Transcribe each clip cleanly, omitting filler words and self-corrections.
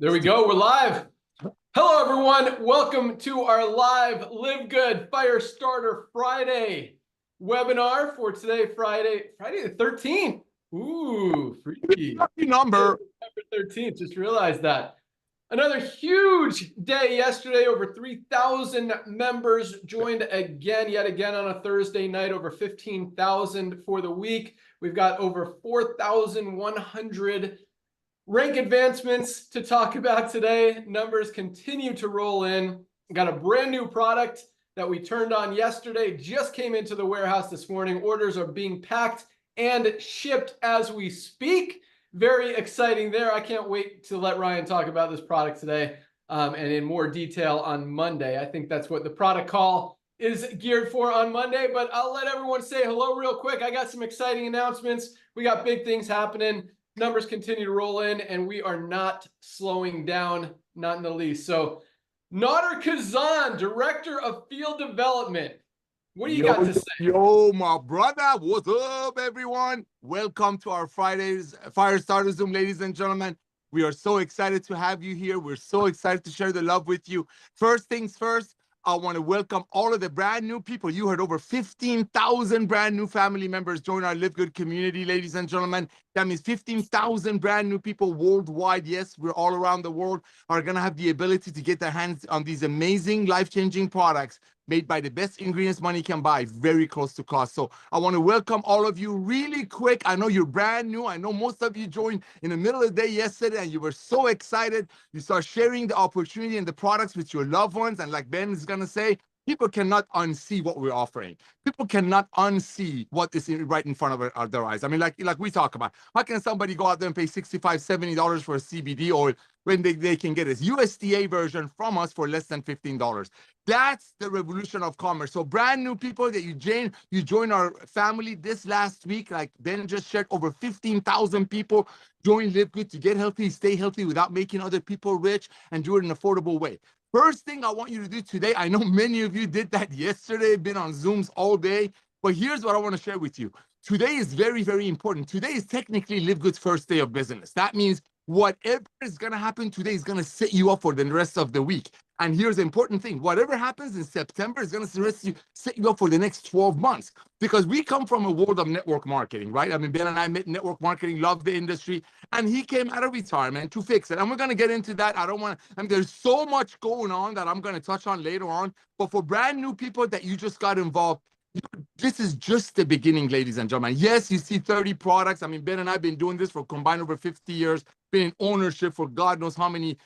There we go. We're live. Hello, everyone. Welcome to our live Live Good Firestarter Friday webinar for today, Friday the 13th. Ooh, freaky. Lucky number. November 13th. Just realized that. Another huge day yesterday. Over 3,000 members joined yet again on a Thursday night. Over 15,000 for the week. We've got over 4,100 rank advancements to talk about today. Numbers continue to roll in. Got a brand new product that we turned on yesterday. Just came into the warehouse this morning. Orders are being packed and shipped as we speak. Very exciting there. I can't wait to let Ryan talk about this product today and in more detail on Monday. I think that's what the product call is geared for on Monday, but I'll let everyone say hello real quick. I got some exciting announcements. We got big things happening. Numbers continue to roll in, and we are not slowing down, not in the least. So, Nader Kazan, Director of Field Development. What do you got to say? Yo, my brother. What's up, everyone? Welcome to our Friday's Firestarter Zoom, ladies and gentlemen. We are so excited to have you here. We're so excited to share the love with you. First things first, I want to welcome all of the brand new people. You heard over 15,000 brand new family members join our Live Good community, ladies and gentlemen. That means 15,000 brand new people worldwide. Yes, we're all around the world are going to have the ability to get their hands on these amazing, life-changing products made by the best ingredients money can buy, very close to cost. So I want to welcome all of you really quick. I know you're brand new. I know most of you joined in the middle of the day yesterday and you were so excited. You start sharing the opportunity and the products with your loved ones. And like Ben is going to say, people cannot unsee what we're offering. People cannot unsee what is right in front of their eyes. I mean, like we talk about, how can somebody go out there and pay $65, $70 for a CBD oil when they can get a USDA version from us for less than $15? That's the revolution of commerce. So brand new people that you join our family this last week, like Ben just shared, over 15,000 people join Live Good to get healthy, stay healthy without making other people rich and do it in an affordable way. First thing I want you to do today, I know many of you did that yesterday, been on Zooms all day, but here's what I want to share with you. Today is very, very important. Today is technically Live Good's first day of business. That means whatever is going to happen today is going to set you up for the rest of the week. And here's the important thing. Whatever happens in September is going to set you up for the next 12 months. Because we come from a world of network marketing, right? I mean, Ben and I met network marketing, love the industry. And he came out of retirement to fix it. And we're going to get into that. I mean, there's so much going on that I'm going to touch on later on. But for brand new people that you just got involved, this is just the beginning, ladies and gentlemen. Yes, you see 30 products. I mean, Ben and I have been doing this for combined over 50 years, been in ownership for God knows how many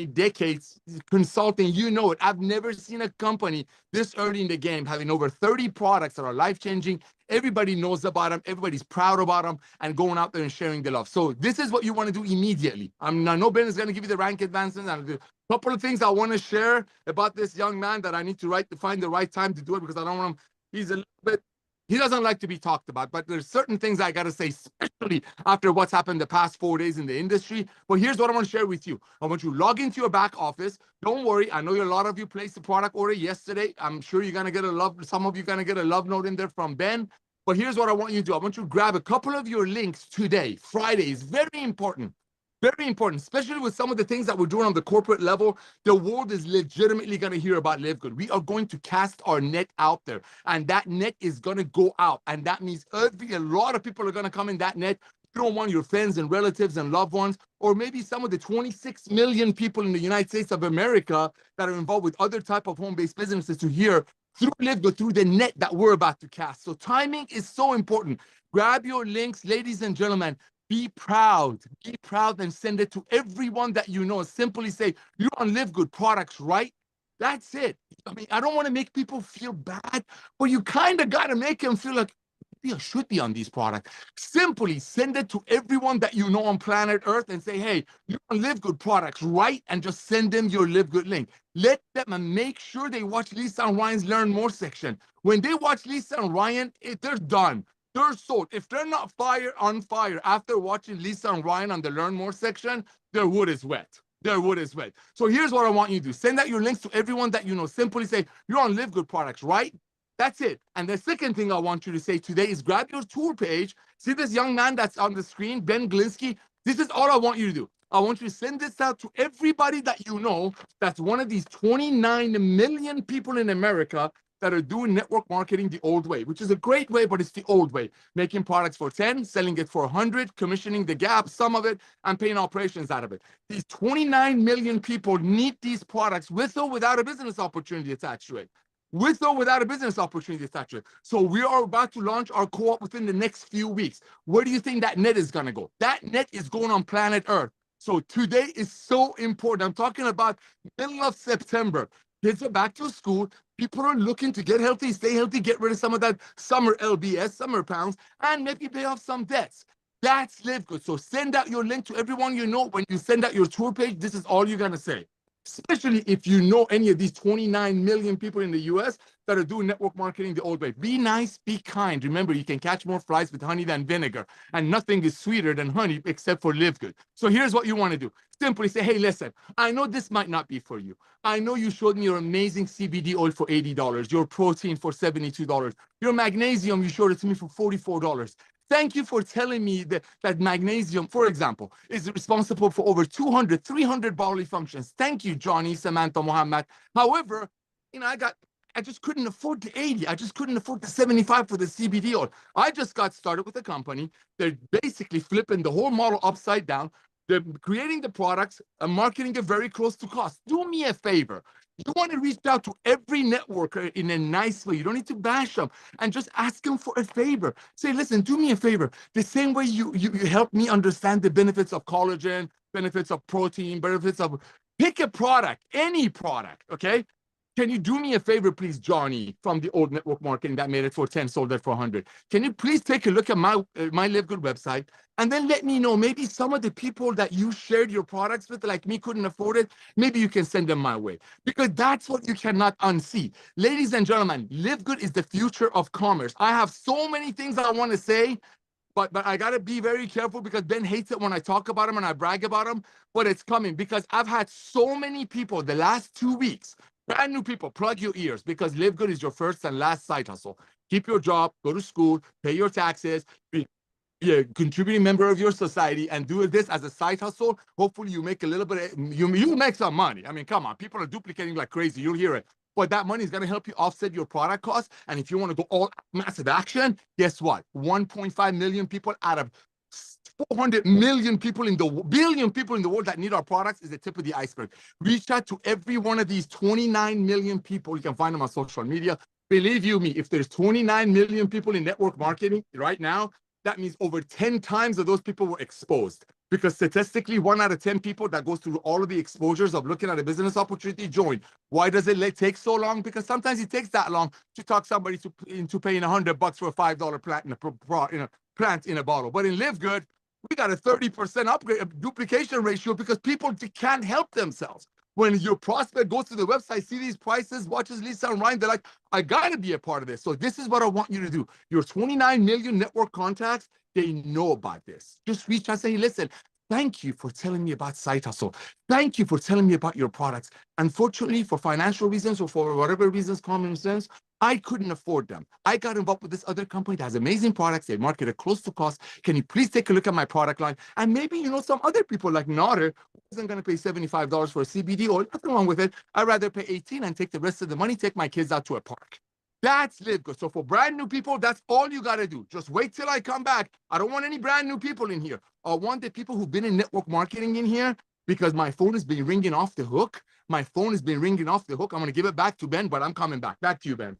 decades, consulting, you know it. I've never seen a company this early in the game having over 30 products that are life-changing. Everybody knows about them. Everybody's proud about them and going out there and sharing the love. So this is what you want to do immediately. I know Ben is going to give you the rank advancements and a couple of things I want to share about this young man that I need to find the right time to do it because I don't want him. He's a little bit, he doesn't like to be talked about, but there's certain things I got to say, especially after what's happened the past 4 days in the industry. But here's what I want to share with you. I want you to log into your back office. Don't worry. I know a lot of you placed the product order yesterday. I'm sure you're going to get some of you going to get a love note in there from Ben. But here's what I want you to do. I want you to grab a couple of your links today. Friday is very important. Very important, especially with some of the things that we're doing on the corporate level. The world is legitimately going to hear about Live Good. We are going to cast our net out there, and that net is going to go out. And that means a lot of people are going to come in that net. You don't want your friends and relatives and loved ones, or maybe some of the 26 million people in the United States of America that are involved with other type of home-based businesses to hear through Live Good, through the net that we're about to cast. So timing is so important. Grab your links, ladies and gentlemen. Be proud and send it to everyone that you know. Simply say, you're on Live Good products, right? That's it. I mean, I don't want to make people feel bad, but you kind of got to make them feel like, maybe I should be on these products. Simply send it to everyone that you know on planet Earth and say, hey, you're on Live Good products, right? And just send them your Live Good link. Let them and make sure they watch Lisa and Ryan's Learn More section. When they watch Lisa and Ryan, they're done. They're sold. If they're not on fire after watching Lisa and Ryan on the Learn More section, their wood is wet. Their wood is wet. So here's what I want you to do. Send out your links to everyone that you know. Simply say, you're on Live Good products, right? That's it. And the second thing I want you to say today is grab your tour page. See this young man that's on the screen, Ben Glinsky? This is all I want you to do. I want you to send this out to everybody that you know that's one of these 29 million people in America that are doing network marketing the old way, which is a great way, but it's the old way. Making products for 10, selling it for 100, commissioning the gap, some of it, and paying operations out of it. These 29 million people need these products with or without a business opportunity attached to it. With or without a business opportunity attached to it. So we are about to launch our co-op within the next few weeks. Where do you think that net is going to go? That net is going on planet Earth. So today is so important. I'm talking about middle of September. Kids are back to school. People are looking to get healthy, stay healthy, get rid of some of that summer LBS, summer pounds, and maybe pay off some debts. That's LiveGood. So send out your link to everyone you know. When you send out your tour page, this is all you're going to say. Especially if you know any of these 29 million people in the US that are doing network marketing the old way. Be nice, be kind. Remember, you can catch more flies with honey than vinegar, and nothing is sweeter than honey except for LiveGood. So here's what you want to do. Simply say, hey, listen, I know this might not be for you. I know you showed me your amazing CBD oil for $80, your protein for $72, your magnesium, you showed it to me for $44. Thank you for telling me that magnesium, for example, is responsible for over 200, 300 bodily functions. Thank you, Johnny, Samantha, Muhammad. However, I just couldn't afford the 80. I just couldn't afford the 75 for the CBD oil. I just got started with a company. They're basically flipping the whole model upside down. They're creating the products and marketing it very close to cost. Do me a favor. You want to reach out to every networker in a nice way. You don't need to bash them, and just ask them for a favor. Say, listen, do me a favor. The same way you help me understand the benefits of collagen, benefits of protein, benefits of, pick a product, any product, okay? Can you do me a favor, please, Johnny, from the old network marketing that made it for 10, sold it for 100? Can you please take a look at my LiveGood website, and then let me know, maybe some of the people that you shared your products with, like me, couldn't afford it. Maybe you can send them my way, because that's what you cannot unsee. Ladies and gentlemen, LiveGood is the future of commerce. I have so many things I want to say, but I got to be very careful, because Ben hates it when I talk about him and I brag about him, but it's coming, because I've had so many people the last 2 weeks, brand new people, plug your ears, because LiveGood is your first and last side hustle. Keep your job, go to school, pay your taxes, be a contributing member of your society, and do this as a side hustle. Hopefully you make a little bit, you make some money. I mean, come on, people are duplicating like crazy. You'll hear it. But that money is going to help you offset your product costs. And if you want to go all massive action, guess what? 1.5 million people out of 400 million people in the billion people in the world that need our products is the tip of the iceberg. Reach out to every one of these 29 million people. You can find them on social media. Believe you me, if there's 29 million people in network marketing right now, that means over 10 times of those people were exposed. Because statistically, 1 out of 10 people that goes through all of the exposures of looking at a business opportunity join. Why does it take so long? Because sometimes it takes that long to talk somebody into paying $100 for a $5 plant in a bottle. But in LiveGood, we got a 30% upgrade duplication ratio, because people can't help themselves. When your prospect goes to the website, see these prices, watches Lisa and Ryan, they're like, I got to be a part of this. So this is what I want you to do. Your 29 million network contacts, they know about this. Just reach out and say, hey, listen, thank you for telling me about Side Hustle. Thank you for telling me about your products. Unfortunately, for financial reasons or for whatever reasons, common sense, I couldn't afford them. I got involved with this other company that has amazing products. They market it close to cost. Can you please take a look at my product line? And maybe, some other people like Nader isn't going to pay $75 for a CBD oil. Nothing wrong with it. I'd rather pay $18 and take the rest of the money, take my kids out to a park. That's LiveGood. So for brand new people, that's all you got to do. Just wait till I come back. I don't want any brand new people in here. I want the people who've been in network marketing in here, because my phone has been ringing off the hook. My phone has been ringing off the hook. I'm going to give it back to Ben, but I'm coming back. Back to you, Ben.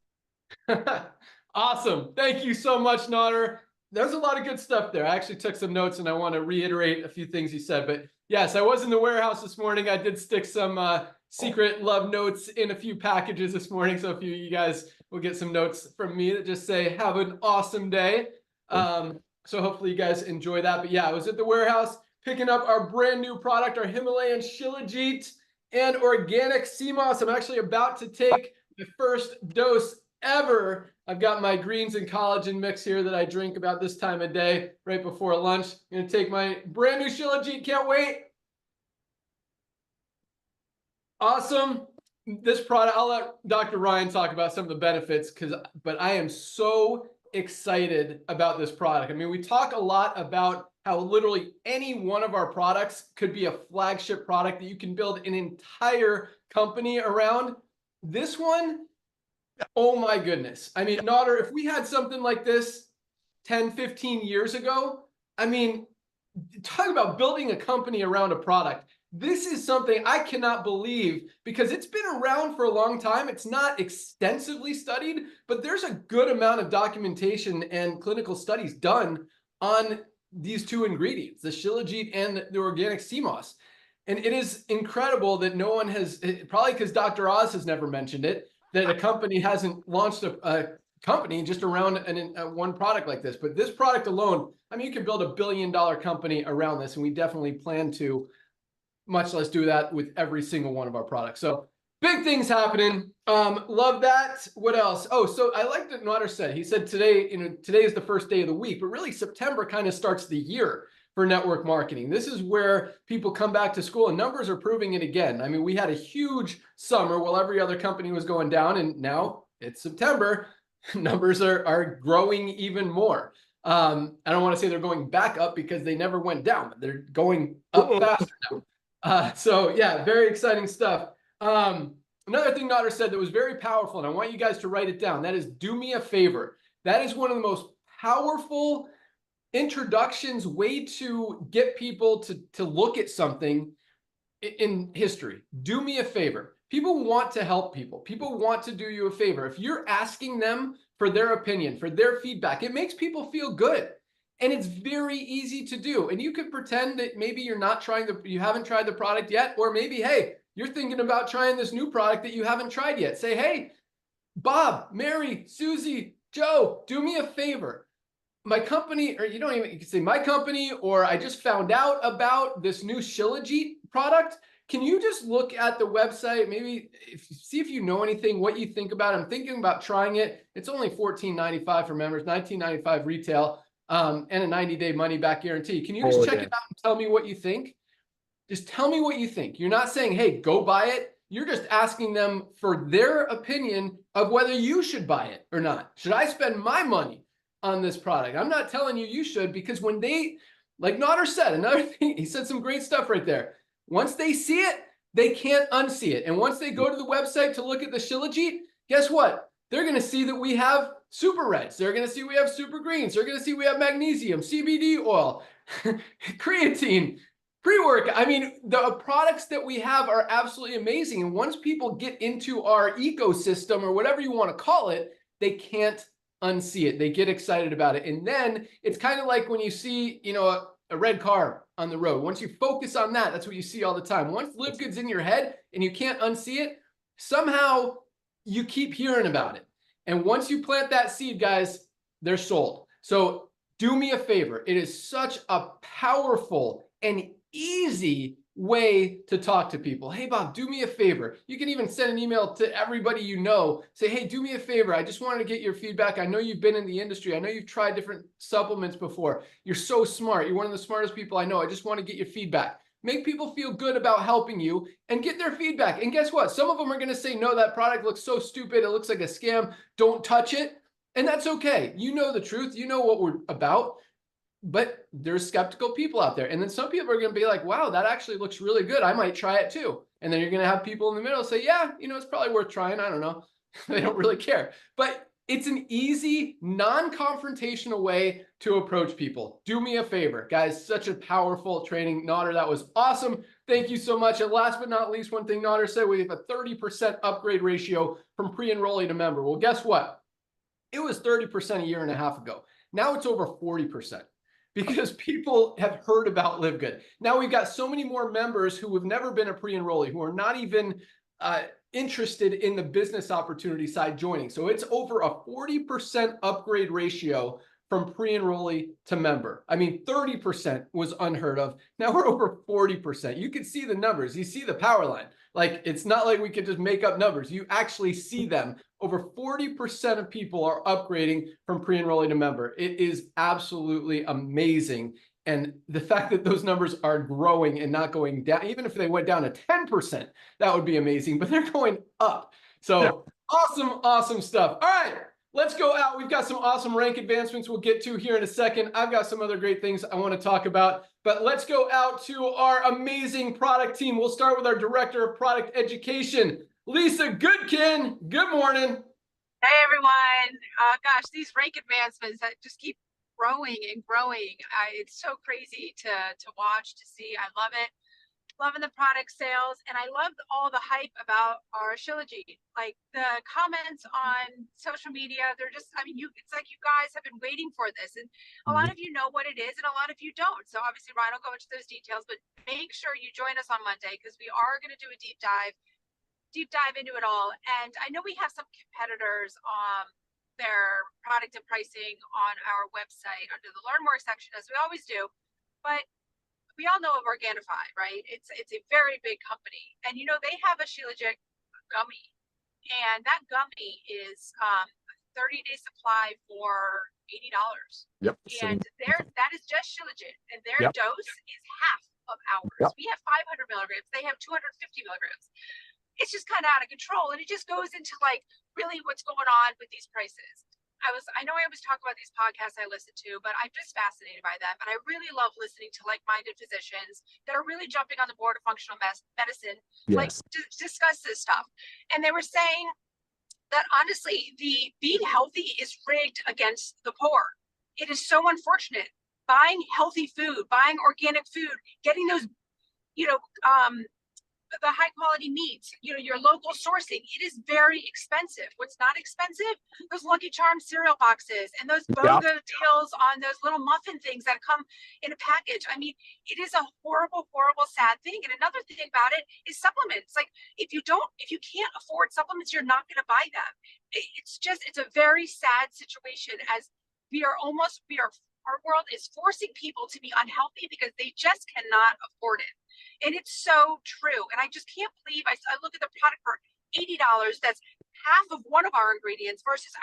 Awesome. Thank you so much, Nader. There's a lot of good stuff there. I actually took some notes, and I want to reiterate a few things you said. But yes, I was in the warehouse this morning. I did stick some secret love notes in a few packages this morning. So if you guys will get some notes from me that just say, have an awesome day. So hopefully you guys enjoy that. But yeah, I was at the warehouse picking up our brand new product, our Himalayan Shilajit and organic sea moss. I'm actually about to take my first dose ever. I've got my greens and collagen mix here that I drink about this time of day, right before lunch. I'm going to take my brand new Shilajit. Can't wait. Awesome. This product, I'll let Dr. Ryan talk about some of the benefits, but I am so excited about this product. I mean, we talk a lot about how literally any one of our products could be a flagship product that you can build an entire company around. This one, oh my goodness. I mean, Nodder, if we had something like this 10, 15 years ago, I mean, talk about building a company around a product. This is something I cannot believe because it's been around for a long time. It's not extensively studied, but there's a good amount of documentation and clinical studies done on these two ingredients, the shilajit and the organic sea moss. And it is incredible that no one has, probably because Dr. Oz has never mentioned it, that a company hasn't launched a company just around one product like this. But this product alone, I mean, you can build $1 billion company around this, and we definitely plan to, much less do that with every single one of our products. So big things happening. Love that. What else? Oh, so I like that Nodder said, he said today, today is the first day of the week, but really September kind of starts the year for network marketing. This is where people come back to school, and numbers are proving it again. I mean, we had a huge summer while every other company was going down, and now it's September. Numbers are growing even more. I don't want to say they're going back up because they never went down, but they're going up faster now. So yeah, very exciting stuff. Another thing Nodder said that was very powerful, and I want you guys to write it down. That is, do me a favor. That is one of the most powerful introductions, way to get people to look at something in history. Do me a favor. People want to help people. People want to do you a favor. If you're asking them for their opinion, for their feedback, it makes people feel good. And it's very easy to do. And you could pretend that maybe you haven't tried the product yet, or maybe, hey, you're thinking about trying this new product that you haven't tried yet. Say, hey, Bob, Mary, Susie, Joe, do me a favor. My company, or you can say my company, or I just found out about this new shilajit product. Can you just look at the website, maybe see if you know anything, what you think about it? I'm thinking about trying it. It's only $14.95 for members, $19.95 retail. And a 90-day money-back guarantee. Can you just check it out and tell me what you think? Just tell me what you think. You're not saying, hey, go buy it. You're just asking them for their opinion of whether you should buy it or not. Should I spend my money on this product? I'm not telling you should, because when they, like Nodder said, another thing, he said some great stuff right there. Once they see it, they can't unsee it. And once they go to the website to look at the shilajit, guess what? They're going to see that we have superreds. They're going to see we have super greens. They're going to see we have magnesium, CBD oil, creatine, pre-work. I mean, the products that we have are absolutely amazing. And once people get into our ecosystem, or whatever you want to call it, they can't unsee it. They get excited about it. And then it's kind of like when you see, a red car on the road. Once you focus on that, that's what you see all the time. Once LiveGood's in your head and you can't unsee it, somehow you keep hearing about it. And once you plant that seed, guys, they're sold. So do me a favor. It is such a powerful and easy way to talk to people. Hey, Bob, do me a favor. You can even send an email to everybody you know. Say, hey, do me a favor. I just wanted to get your feedback. I know you've been in the industry. I know you've tried different supplements before. You're so smart. You're one of the smartest people I know. I just want to get your feedback. Make people feel good about helping you and get their feedback. And guess what? Some of them are going to say, no, that product looks so stupid. It looks like a scam. Don't touch it. And that's okay. You know the truth. You know what we're about. But there's skeptical people out there. And then some people are going to be like, wow, that actually looks really good. I might try it too. And then you're going to have people in the middle say, yeah, it's probably worth trying. I don't know. They don't really care. But it's an easy, non-confrontational way to approach people. Do me a favor, guys. Such a powerful training. Nodder, that was awesome. Thank you so much. And last but not least, one thing Nodder said, we have a 30% upgrade ratio from pre-enrollee to member. Well, guess what? It was 30% a year and a half ago. Now it's over 40%. Because people have heard about LiveGood. Now we've got so many more members who have never been a pre-enrollee, who are not even interested in the business opportunity side joining. So it's over a 40% upgrade ratio from pre-enrollee to member. I mean, 30% was unheard of. Now we're over 40%. You can see the numbers. You see the power line. Like, it's not like we could just make up numbers. You actually see them. Over 40% of people are upgrading from pre-enrollee to member. It is absolutely amazing. And the fact that those numbers are growing and not going down, even if they went down to 10%, that would be amazing, but they're going up. So yeah. Awesome, awesome stuff. All right, let's go out. We've got some awesome rank advancements we'll get to here in a second. I've got some other great things I want to talk about, but let's go out to our amazing product team. We'll start with our Director of Product Education, Lisa Goodkin. Good morning. Hey everyone. Gosh, these rank advancements that just keep growing and growing. It's so crazy to watch, to see. I love it. Loving the product sales, and I love all the hype about our Shilajit. Like the comments on social media, they're just, I mean, it's like you guys have been waiting for this, and a lot of you know what it is and a lot of you don't. So obviously Ryan will go into those details, but make sure you join us on Monday because we are going to do a deep dive into it all. And I know we have some competitors their product and pricing on our website under the Learn More section, as we always do, but we all know of Organifi, right? It's a very big company, and you know they have a Shilajit gummy, and that gummy is a 30-day supply for $80. Yep. And that is just Shilajit, and their dose is half of ours. We have 500 milligrams, they have 250 milligrams. It's just kind of out of control, and it just goes into like really what's going on with these prices. I know I always talk about these podcasts I listen to, but I'm just fascinated by them. And I really love listening to like-minded physicians that are really jumping on the board of functional medicine, like to discuss this stuff. And they were saying that honestly, the being healthy is rigged against the poor. It is so unfortunate. Buying healthy food, buying organic food, getting those, the high quality meats, your local sourcing, it is very expensive. What's not expensive? Those Lucky Charms cereal boxes and those BOGO deals on those little muffin things that come in a package. I mean, it is a horrible, horrible, sad thing. And another thing about it is supplements. Like if you can't afford supplements, you're not going to buy them. It's a very sad situation as our world is forcing people to be unhealthy because they just cannot afford it. And it's so true. And I just can't believe I look at the product for $80. That's half of one of our ingredients versus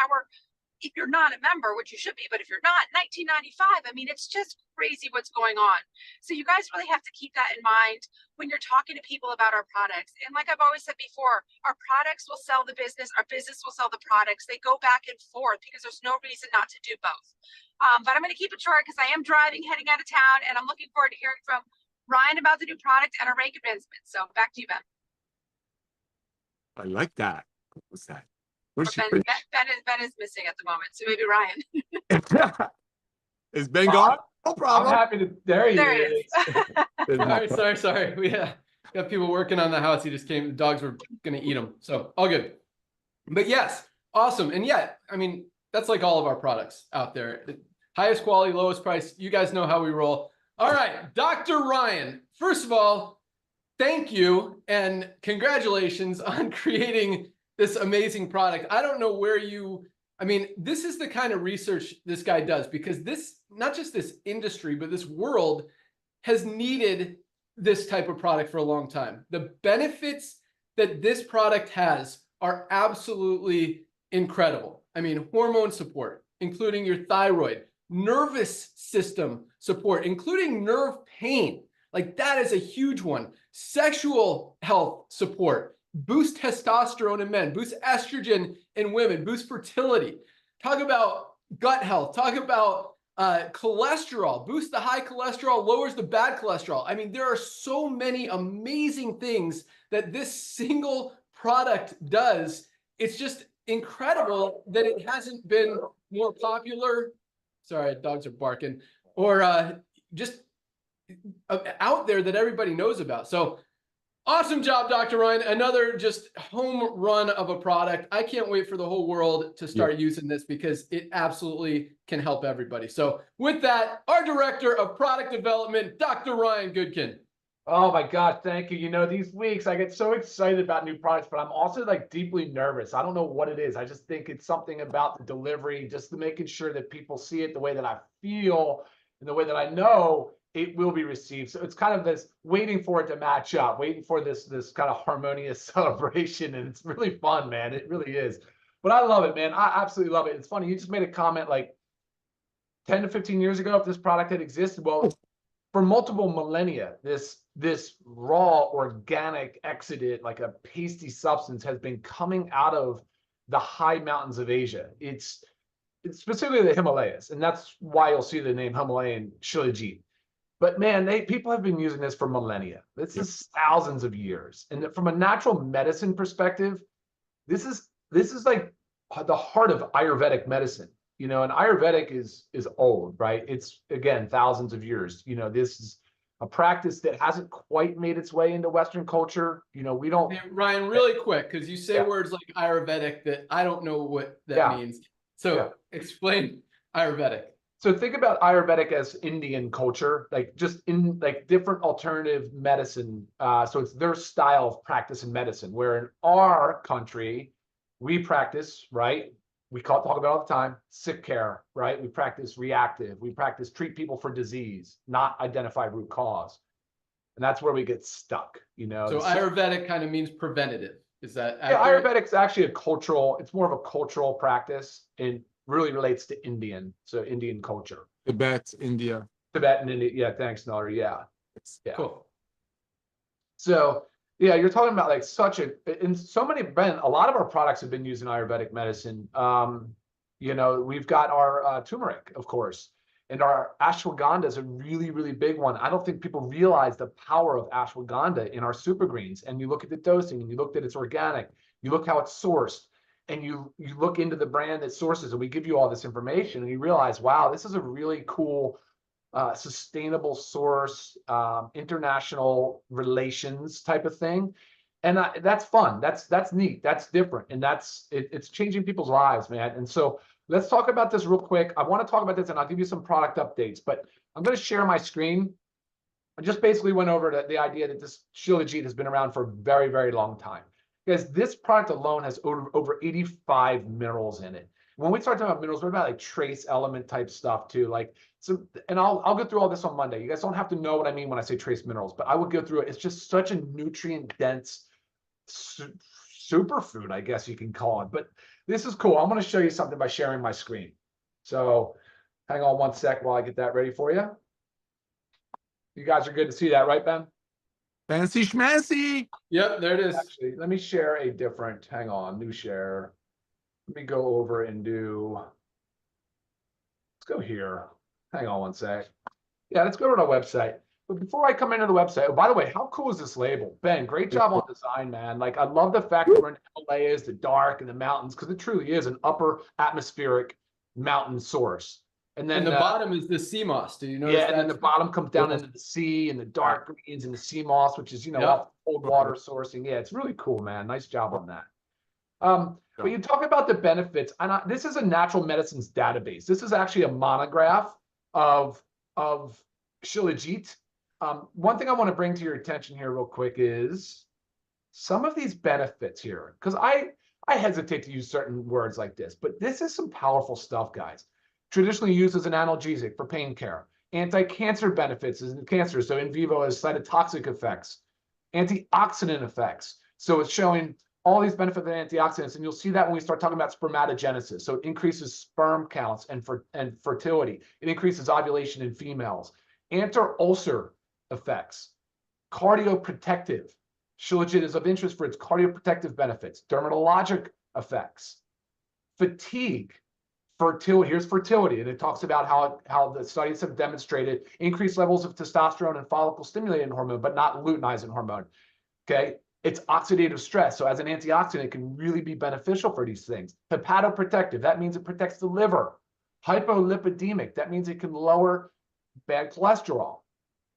if you're not a member, which you should be, but if you're not, $19.95. I mean, it's just crazy what's going on. So you guys really have to keep that in mind when you're talking to people about our products. And like I've always said before, our products will sell the business, our business will sell the products. They go back and forth because there's no reason not to do both. But I'm going to keep it short because I am driving, heading out of town, and I'm looking forward to hearing from Ryan about the new product and our rank advancement. So back to you, Ben. I like that. What was that? Ben is missing at the moment, so maybe Ryan. Is Ben gone? No problem. I'm happy to. There he is. Sorry. We got people working on the house. He just came. The dogs were going to eat him. So all good. But yes, awesome. And yeah, I mean, that's like all of our products out there. Highest quality, lowest price. You guys know how we roll. All right, Dr. Ryan, first of all, thank you and congratulations on creating this amazing product. I don't know where this is the kind of research this guy does, because this, not just this industry, but this world has needed this type of product for a long time. The benefits that this product has are absolutely incredible. I mean, hormone support, including your thyroid, nervous system support, including nerve pain. Like that is a huge one. Sexual health support, boost testosterone in men, boost estrogen in women, boost fertility. Talk about gut health, talk about cholesterol, boost the high cholesterol, lowers the bad cholesterol. I mean, there are so many amazing things that this single product does. It's just incredible that it hasn't been more popular. Sorry, dogs are barking. Or just out there that everybody knows about. So awesome job, Dr. Ryan. Another just home run of a product. I can't wait for the whole world to start using this because it absolutely can help everybody. So with that, our Director of Product Development, Dr. Ryan Goodkin. Oh my gosh, thank you. You know, these weeks I get so excited about new products, but I'm also like deeply nervous. I don't know what it is. I just think it's something about the delivery, just making sure that people see it the way that I feel and the way that I know it will be received. So it's kind of this waiting for it to match up, waiting for this kind of harmonious celebration. And it's really fun, man. It really is. But I love it, man. I absolutely love it. It's funny. You just made a comment like 10 to 15 years ago, if this product had existed. Well, for multiple millennia, this raw organic exudate, like a pasty substance, has been coming out of the high mountains of Asia. It's specifically the Himalayas, and that's why you'll see the name Himalayan Shilajit. But man, people have been using this for millennia. This is thousands of years. And from a natural medicine perspective, this is like the heart of Ayurvedic medicine. You know, and Ayurvedic is old, right? It's, again, thousands of years. You know, this is a practice that hasn't quite made its way into Western culture. You know, we don't. Hey, Ryan, really quick, because you say words like Ayurvedic that I don't know what that means. So explain Ayurvedic. So think about Ayurvedic as Indian culture, like just in like different alternative medicine. So it's their style of practice in medicine, where in our country, we practice, right? We talk about it all the time, sick care, right? We practice reactive. We practice treat people for disease, not identify root cause. And that's where we get stuck, you know? So Ayurvedic kind of means preventative. Is that accurate? Yeah, Ayurvedic's actually it's more of a cultural practice and really relates to Indian, so Indian culture. Tibet, India. Tibet and India, yeah, thanks, Nolly, yeah. Cool. So, yeah, you're talking about like a lot of our products have been used in Ayurvedic medicine. You know, we've got our turmeric, of course, and our ashwagandha is a really, really big one. I don't think people realize the power of ashwagandha in our super greens. And you look at the dosing, and you look that it's organic, you look how it's sourced, and you look into the brand that sources, and we give you all this information, and you realize, wow, this is a really cool, sustainable source, international relations type of thing. And that's fun. That's neat. That's different. And it's changing people's lives, man. And so let's talk about this real quick. I want to talk about this, and I'll give you some product updates, but I'm going to share my screen. I just basically went over the idea that this Shilajit has been around for a very, very long time. Because this product alone has over 85 minerals in it. When we start talking about minerals, we're about like trace element type stuff too. Like, so, and I'll go through all this on Monday. You guys don't have to know what I mean when I say trace minerals, but I would go through it. It's just such a nutrient dense superfood, I guess you can call it. But this is cool. I'm going to show you something by sharing my screen. So hang on one sec while I get that ready for you. You guys are good to see that, right, Ben? Fancy schmancy. Yep, there it is. Actually, let me share a different, hang on, new share. Let me go over and let's go here. Hang on one sec. Yeah, let's go to our website. But before I come into the website, oh, by the way, how cool is this label? Ben, great job on design, man. Like, I love the fact that we're in Himalayas, the dark and the mountains, because it truly is an upper atmospheric mountain source. And then the bottom is the sea moss. Did you notice that? And then the bottom comes down into the sea and the dark greens and the sea moss, which is, you know, cold water sourcing. Yeah, it's really cool, man. Nice job on that. But you talk about the benefits, and this is a natural medicines database. This is actually a monograph of Shilajit. One thing I want to bring to your attention here real quick is some of these benefits here, because I hesitate to use certain words like this, but this is some powerful stuff, guys. Traditionally used as an analgesic for pain care. Anti-cancer benefits in cancer, so in vivo as cytotoxic effects. Antioxidant effects, so it's showing all these benefits of antioxidants, and you'll see that when we start talking about spermatogenesis. So it increases sperm counts and fertility. It increases ovulation in females. Anti-ulcer effects. Cardioprotective. Shilajit is of interest for its cardioprotective benefits. Dermatologic effects. Fatigue. Fertility. Here's fertility, and it talks about how the studies have demonstrated increased levels of testosterone and follicle stimulating hormone, but not luteinizing hormone. Okay. It's oxidative stress. So as an antioxidant, it can really be beneficial for these things. Hepatoprotective, that means it protects the liver. Hypolipidemic, that means it can lower bad cholesterol.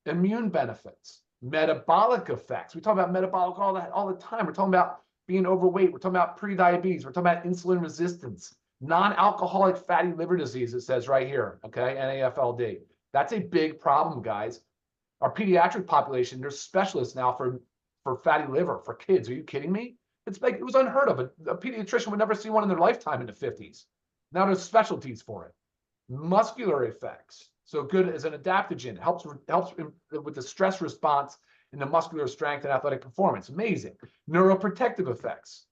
Immune benefits. Metabolic effects. We talk about metabolic all the time. We're talking about being overweight. We're talking about prediabetes. We're talking about insulin resistance. Non-alcoholic fatty liver disease, it says right here, okay, NAFLD. That's a big problem, guys. Our pediatric population, there's specialists now for fatty liver for kids. Are you kidding me? It's like, it was unheard of. A pediatrician would never see one in their lifetime in the 50s. Now there's specialties for it. Muscular effects. So good as an adaptogen. Helps with the stress response and the muscular strength and athletic performance. Amazing. Neuroprotective effects.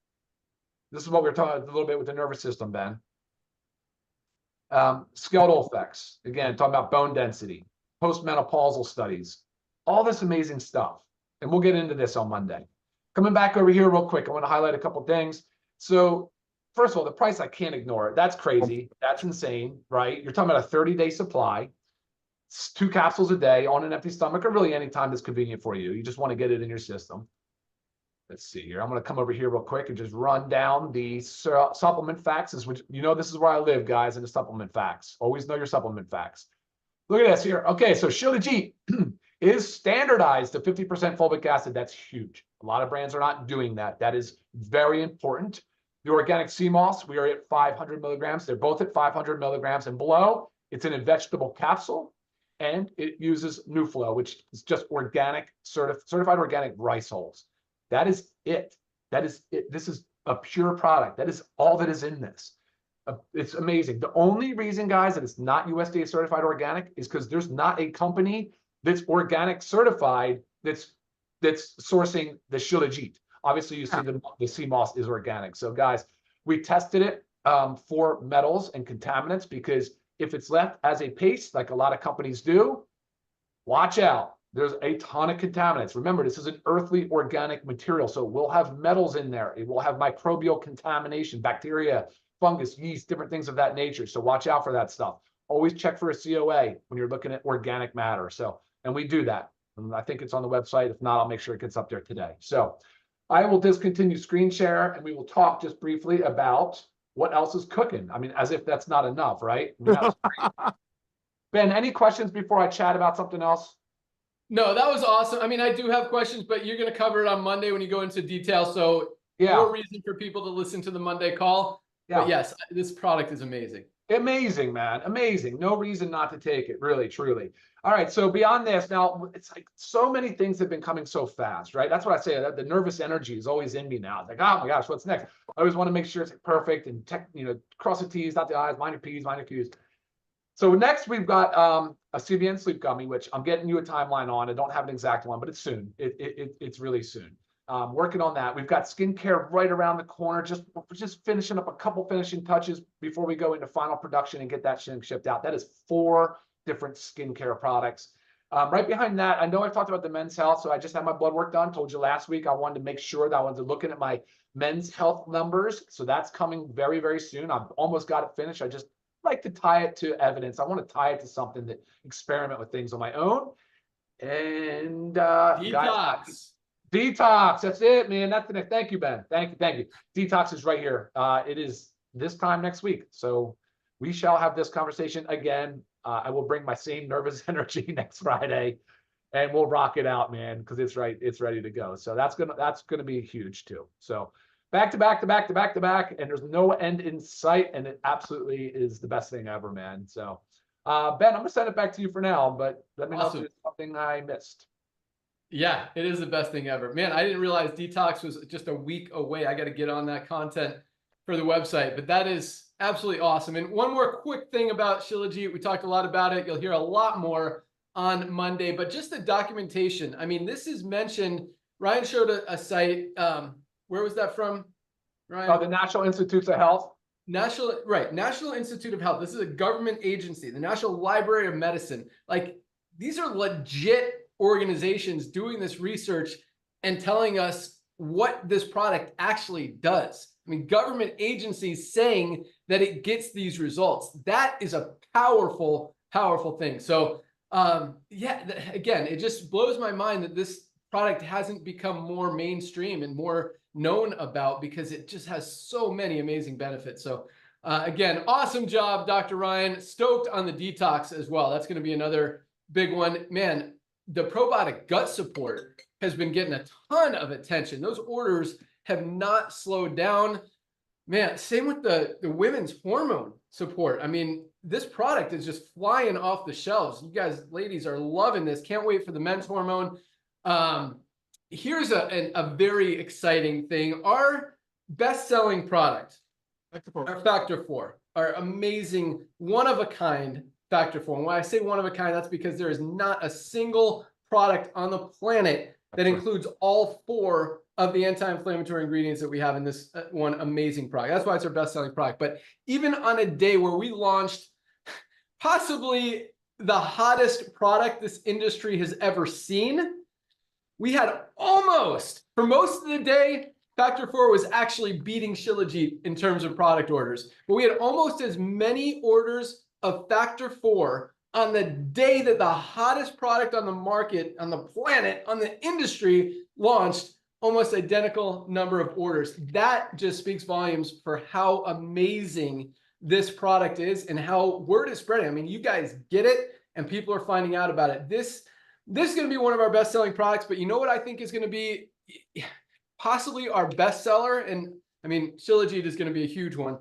This is what we were talking about a little bit with the nervous system, Ben. Skeletal effects. Again, talking about bone density, postmenopausal studies, all this amazing stuff. And we'll get into this on Monday. Coming back over here real quick, I want to highlight a couple things. So first of all, the price, I can't ignore it. That's crazy. That's insane, right? You're talking about a 30-day supply. It's 2 capsules a day on an empty stomach, or really anytime that's convenient for you. You just want to get it in your system. Let's see here. I'm going to come over here real quick and just run down the supplement facts. Which, this is where I live, guys, in the supplement facts. Always know your supplement facts. Look at this here. Okay, so Shilajit is standardized to 50% fulvic acid. That's huge. A lot of brands are not doing that. That is very important. The organic sea moss, we are at 500 milligrams. They're both at 500 milligrams and below. It's in a vegetable capsule, and it uses NuFlow, which is just organic, certified organic rice hulls. That is it. That is it. This is a pure product. That is all that is in this. It's amazing. The only reason, guys, that it's not USDA certified organic is because there's not a company that's organic certified that's sourcing the Shilajit. Obviously, you see the sea moss is organic. So, guys, we tested it for metals and contaminants, because if it's left as a paste, like a lot of companies do, watch out. There's a ton of contaminants. Remember, this is an earthly organic material, so it will have metals in there. It will have microbial contamination, bacteria, fungus, yeast, different things of that nature. So watch out for that stuff. Always check for a COA when you're looking at organic matter. So, and we do that. And I think it's on the website. If not, I'll make sure it gets up there today. So I will discontinue screen share, and we will talk just briefly about what else is cooking. I mean, as if that's not enough, right? Ben, any questions before I chat about something else? No, that was awesome. I mean, I do have questions, but you're going to cover it on Monday when you go into detail. So yeah, more reason for people to listen to the Monday call. Yeah. But yes, this product is amazing. Amazing, man. Amazing. No reason not to take it. Really, truly. All right. So beyond this, now it's like so many things have been coming so fast, right? That's what I say. That the nervous energy is always in me now. It's like, oh my gosh, what's next? I always want to make sure it's perfect and cross the T's, dot the I's, mind your P's, mind your Q's. So next we've got a CBN sleep gummy, which I'm getting you a timeline on. I don't have an exact one, but it's soon. It's really soon. Working on that. We've got skincare right around the corner. Just finishing up a couple finishing touches before we go into final production and get that shipped out. That is 4 different skincare products. Right behind that, I know I've talked about the men's health, so I just had my blood work done. Told you last week I wanted to make sure that I was looking at my men's health numbers. So that's coming very, very soon. I've almost got it finished. I just like to tie it to evidence. I want to tie it to something that experiment with things on my own. And detox. Detox. That's it, man. That's the next. Thank you, Ben. Thank you. Detox is right here. It is this time next week. So we shall have this conversation again. I will bring my same nervous energy next Friday, and we'll rock it out, man, because it's ready to go. So that's gonna be huge too. So back to back, and there's no end in sight, and it absolutely is the best thing ever, man. So Ben, I'm gonna send it back to you for now, but let me know if there's something I missed. Yeah, it is the best thing ever. Man, I didn't realize detox was just a week away. I got to get on that content for the website, but that is absolutely awesome. And one more quick thing about Shilajit. We talked a lot about it. You'll hear a lot more on Monday, but just the documentation. I mean, this is mentioned. Ryan showed a site. Where was that from, Ryan? Oh, the National Institutes of Health. National Institute of Health. This is a government agency, the National Library of Medicine. Like, these are legit organizations doing this research and telling us what this product actually does. I mean, government agencies saying that it gets these results. That is a powerful, powerful thing. So yeah, again, it just blows my mind that this product hasn't become more mainstream and more known about, because it just has so many amazing benefits. So again, awesome job, Dr. Ryan. Stoked on the detox as well. That's going to be another big one. Man, the probiotic gut support has been getting a ton of attention. Those orders have not slowed down. Man, same with the women's hormone support. I mean, this product is just flying off the shelves. You guys, ladies, are loving this. Can't wait for the men's hormone. Here's a very exciting thing. Our best-selling product, our Factor 4, our amazing one-of-a-kind Factor 4. And when I say one-of-a-kind, that's because there is not a single product on the planet that includes all 4 of the anti-inflammatory ingredients that we have in this one amazing product. That's why it's our best-selling product. But even on a day where we launched possibly the hottest product this industry has ever seen, we had almost, for most of the day, Factor 4 was actually beating Shilajit in terms of product orders, but we had almost as many orders of Factor 4 on the day that the hottest product on the market, on the planet, on the industry launched. Almost identical number of orders. That just speaks volumes for how amazing this product is and how word is spreading. I mean, you guys get it and people are finding out about it. This is going to be one of our best selling products, but you know what I think is going to be possibly our best seller? And I mean, Shilajit is going to be a huge one.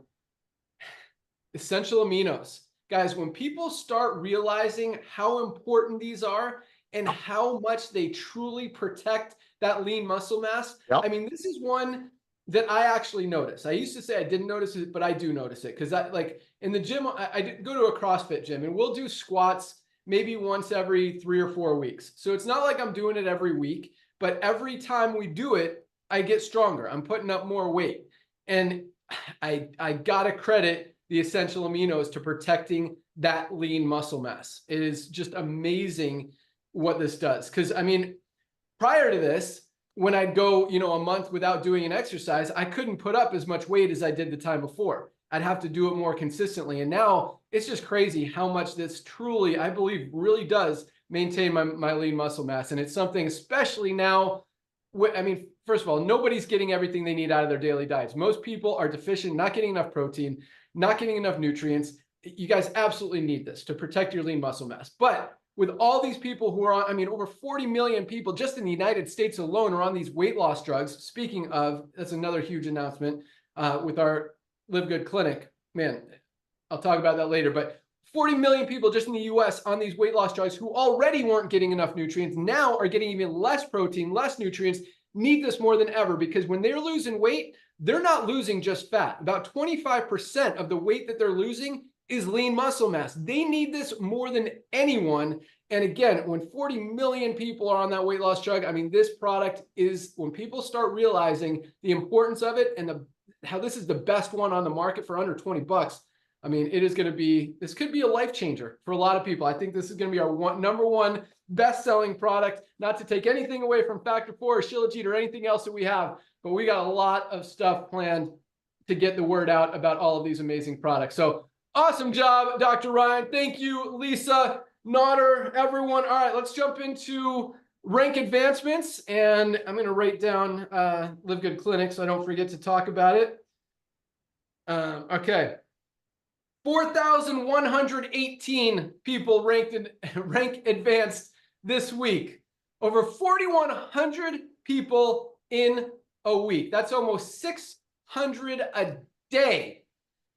Essential aminos. Guys, when people start realizing how important these are and how much they truly protect that lean muscle mass. Yep. I mean, this is one that I actually notice. I used to say I didn't notice it, but I do notice it because like in the gym, I go to a CrossFit gym and we'll do squats maybe once every 3 or 4 weeks. So it's not like I'm doing it every week, but every time we do it, I get stronger. I'm putting up more weight. And I gotta credit the essential aminos to protecting that lean muscle mass. It is just amazing what this does. Because I mean, prior to this, when I'd go, a month without doing an exercise, I couldn't put up as much weight as I did the time before. I'd have to do it more consistently. And now it's just crazy how much this truly, I believe, really does maintain my lean muscle mass. And it's something, especially now, I mean, first of all, nobody's getting everything they need out of their daily diets. Most people are deficient, not getting enough protein, not getting enough nutrients. You guys absolutely need this to protect your lean muscle mass. But with all these people who are on, I mean, over 40 million people just in the United States alone are on these weight loss drugs. Speaking of, that's another huge announcement with our LiveGood clinic. Man, I'll talk about that later. But 40 million people just in the US on these weight loss drugs who already weren't getting enough nutrients, now are getting even less protein, less nutrients, need this more than ever because when they're losing weight, they're not losing just fat. About 25% of the weight that they're losing is lean muscle mass. They need this more than anyone. And again, when 40 million people are on that weight loss drug, I mean, this product is, when people start realizing the importance of it and how this is the best one on the market for under 20 bucks, I mean, it is going to be, this could be a life changer for a lot of people. I think this is going to be our number one best-selling product, not to take anything away from Factor 4 or Shilajit or anything else that we have, but we got a lot of stuff planned to get the word out about all of these amazing products. So awesome job, Dr. Ryan. Thank you, Lisa, Nodder, everyone. All right, let's jump into rank advancements. And I'm going to write down LiveGood Clinic so I don't forget to talk about it. Okay. 4,118 people rank advanced this week. Over 4,100 people in a week. That's almost 600 a day.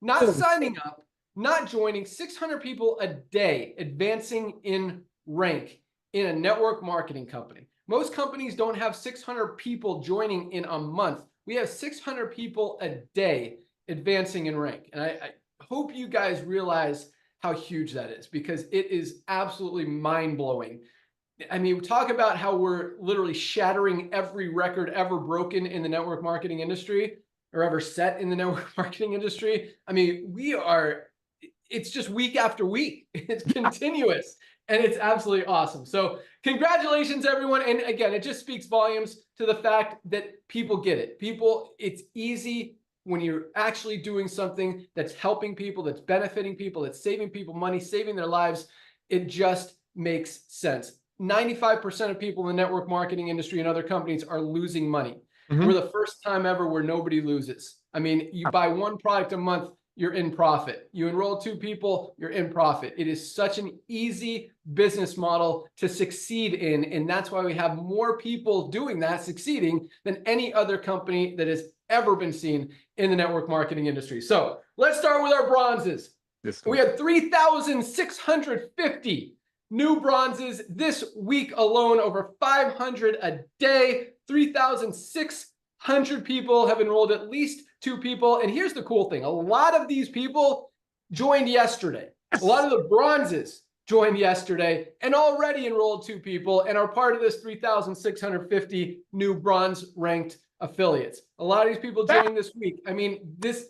Not signing up, not joining, 600 people a day advancing in rank in a network marketing company. Most companies don't have 600 people joining in a month. We have 600 people a day advancing in rank. And I hope you guys realize how huge that is because it is absolutely mind-blowing. I mean, talk about how we're literally shattering every record ever broken in the network marketing industry or ever set in the network marketing industry. I mean, it's just week after week. It's continuous and it's absolutely awesome. So congratulations, everyone. And again, it just speaks volumes to the fact that people get it. It's easy when you're actually doing something that's helping people, that's benefiting people, that's saving people money, saving their lives. It just makes sense. 95% of people in the network marketing industry and other companies are losing money. We're the first time ever where nobody loses. I mean, you buy one product a month, you're in profit. You enroll 2 people, you're in profit. It is such an easy business model to succeed in. And that's why we have more people doing that, succeeding, than any other company that has ever been seen in the network marketing industry. So let's start with our bronzes. We had 3,650 new bronzes this week alone, over 500 a day. 3,600 people have enrolled at least 2 people. And here's the cool thing. A lot of these people joined yesterday. A lot of the bronzes joined yesterday and already enrolled 2 people and are part of this 3,650 new bronze ranked affiliates. A lot of these people joined this week. I mean, this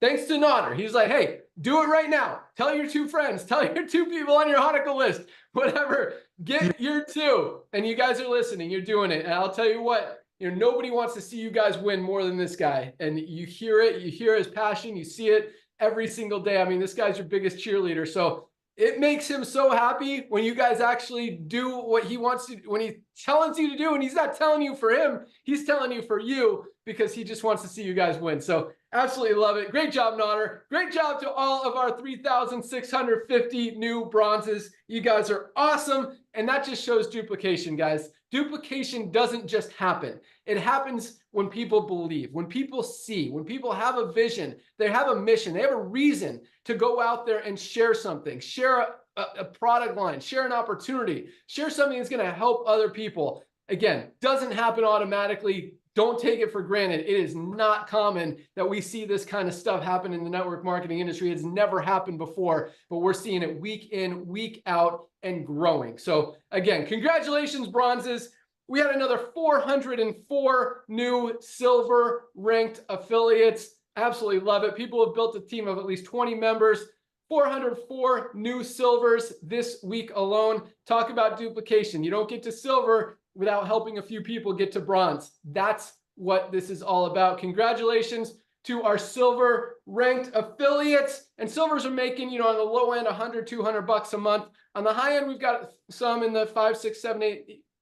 thanks to Nodder. He's like, hey, do it right now. Tell your 2 friends. Tell your 2 people on your Hanukkah list. Whatever. Get your 2. And you guys are listening. You're doing it. And I'll tell you what, nobody wants to see you guys win more than this guy. And you hear it, you hear his passion, you see it every single day. I mean, this guy's your biggest cheerleader. So it makes him so happy when you guys actually do what he wants to, when he tells you to do, and he's not telling you for him, he's telling you for you, because he just wants to see you guys win. So absolutely love it. Great job, Nodder. Great job to all of our 3,650 new bronzes. You guys are awesome. And that just shows duplication, guys. Duplication doesn't just happen. It happens when people believe, when people see, when people have a vision, they have a mission, they have a reason to go out there and share something, share a product line, share an opportunity, share something that's going to help other people. Again, doesn't happen automatically. Don't take it for granted. It is not common that we see this kind of stuff happen in the network marketing industry. It's never happened before, but we're seeing it week in, week out, and growing. So again, congratulations, bronzes. We had another 404 new silver ranked affiliates. Absolutely love it. People have built a team of at least 20 members. 404 new silvers this week alone. Talk about duplication. You don't get to silver without helping a few people get to bronze. That's what this is all about. Congratulations to our silver ranked affiliates. And silvers are making, on the low end, 100, 200 bucks a month. On the high end, we've got some in the $500, $600,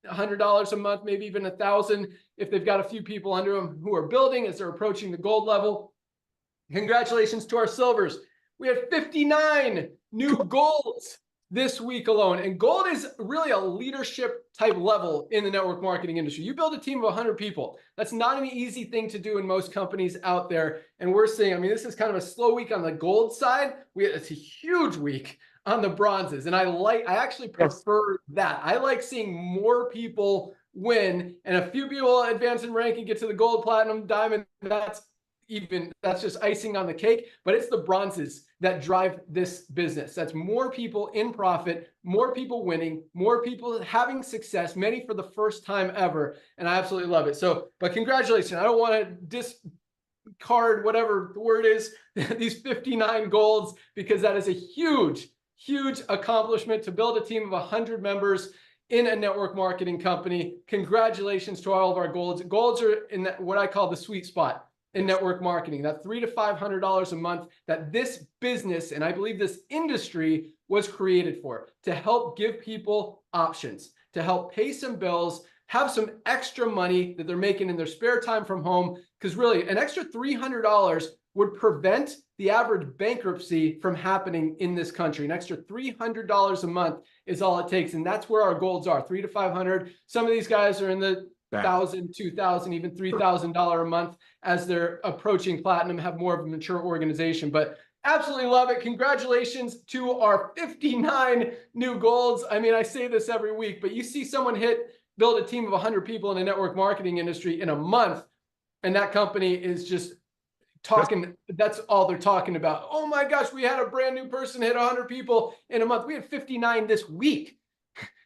$700, $800 a month, maybe even $1,000 if they've got a few people under them who are building as they're approaching the gold level. Congratulations to our silvers. We had 59 new golds this week alone. And gold is really a leadership type level in the network marketing industry. You build a team of 100 people. That's not an easy thing to do in most companies out there. And we're seeing, this is kind of a slow week on the gold side. It's a huge week on the bronzes. And I actually prefer that. I like seeing more people win and a few people advance in rank and get to the gold, platinum, diamond. That's just icing on the cake, but it's the bronzes that drive this business. That's more people in profit, more people winning, more people having success, many for the first time ever. And I absolutely love it. So, but congratulations. I don't want to discard whatever the word is, these 59 golds, because that is a huge, huge accomplishment to build a team of 100 members in a network marketing company. Congratulations to all of our golds. Golds are in what I call the sweet spot in network marketing, that $300 to $500 a month that this business, and I believe this industry, was created for, to help give people options, to help pay some bills, have some extra money that they're making in their spare time from home. Because really, an extra $300 would prevent the average bankruptcy from happening in this country. An extra $300 a month is all it takes. And that's where our golds are, $300 to $500. Some of these guys are in the $1,000, $2,000, even $3,000 a month as they're approaching platinum, have more of a mature organization. But absolutely love it. Congratulations to our 59 new golds. I say this every week, but you see someone build a team of 100 people in the network marketing industry in a month, and that company is just talking, that's all they're talking about. Oh my gosh, we had a brand new person hit 100 people in a month. We had 59 this week.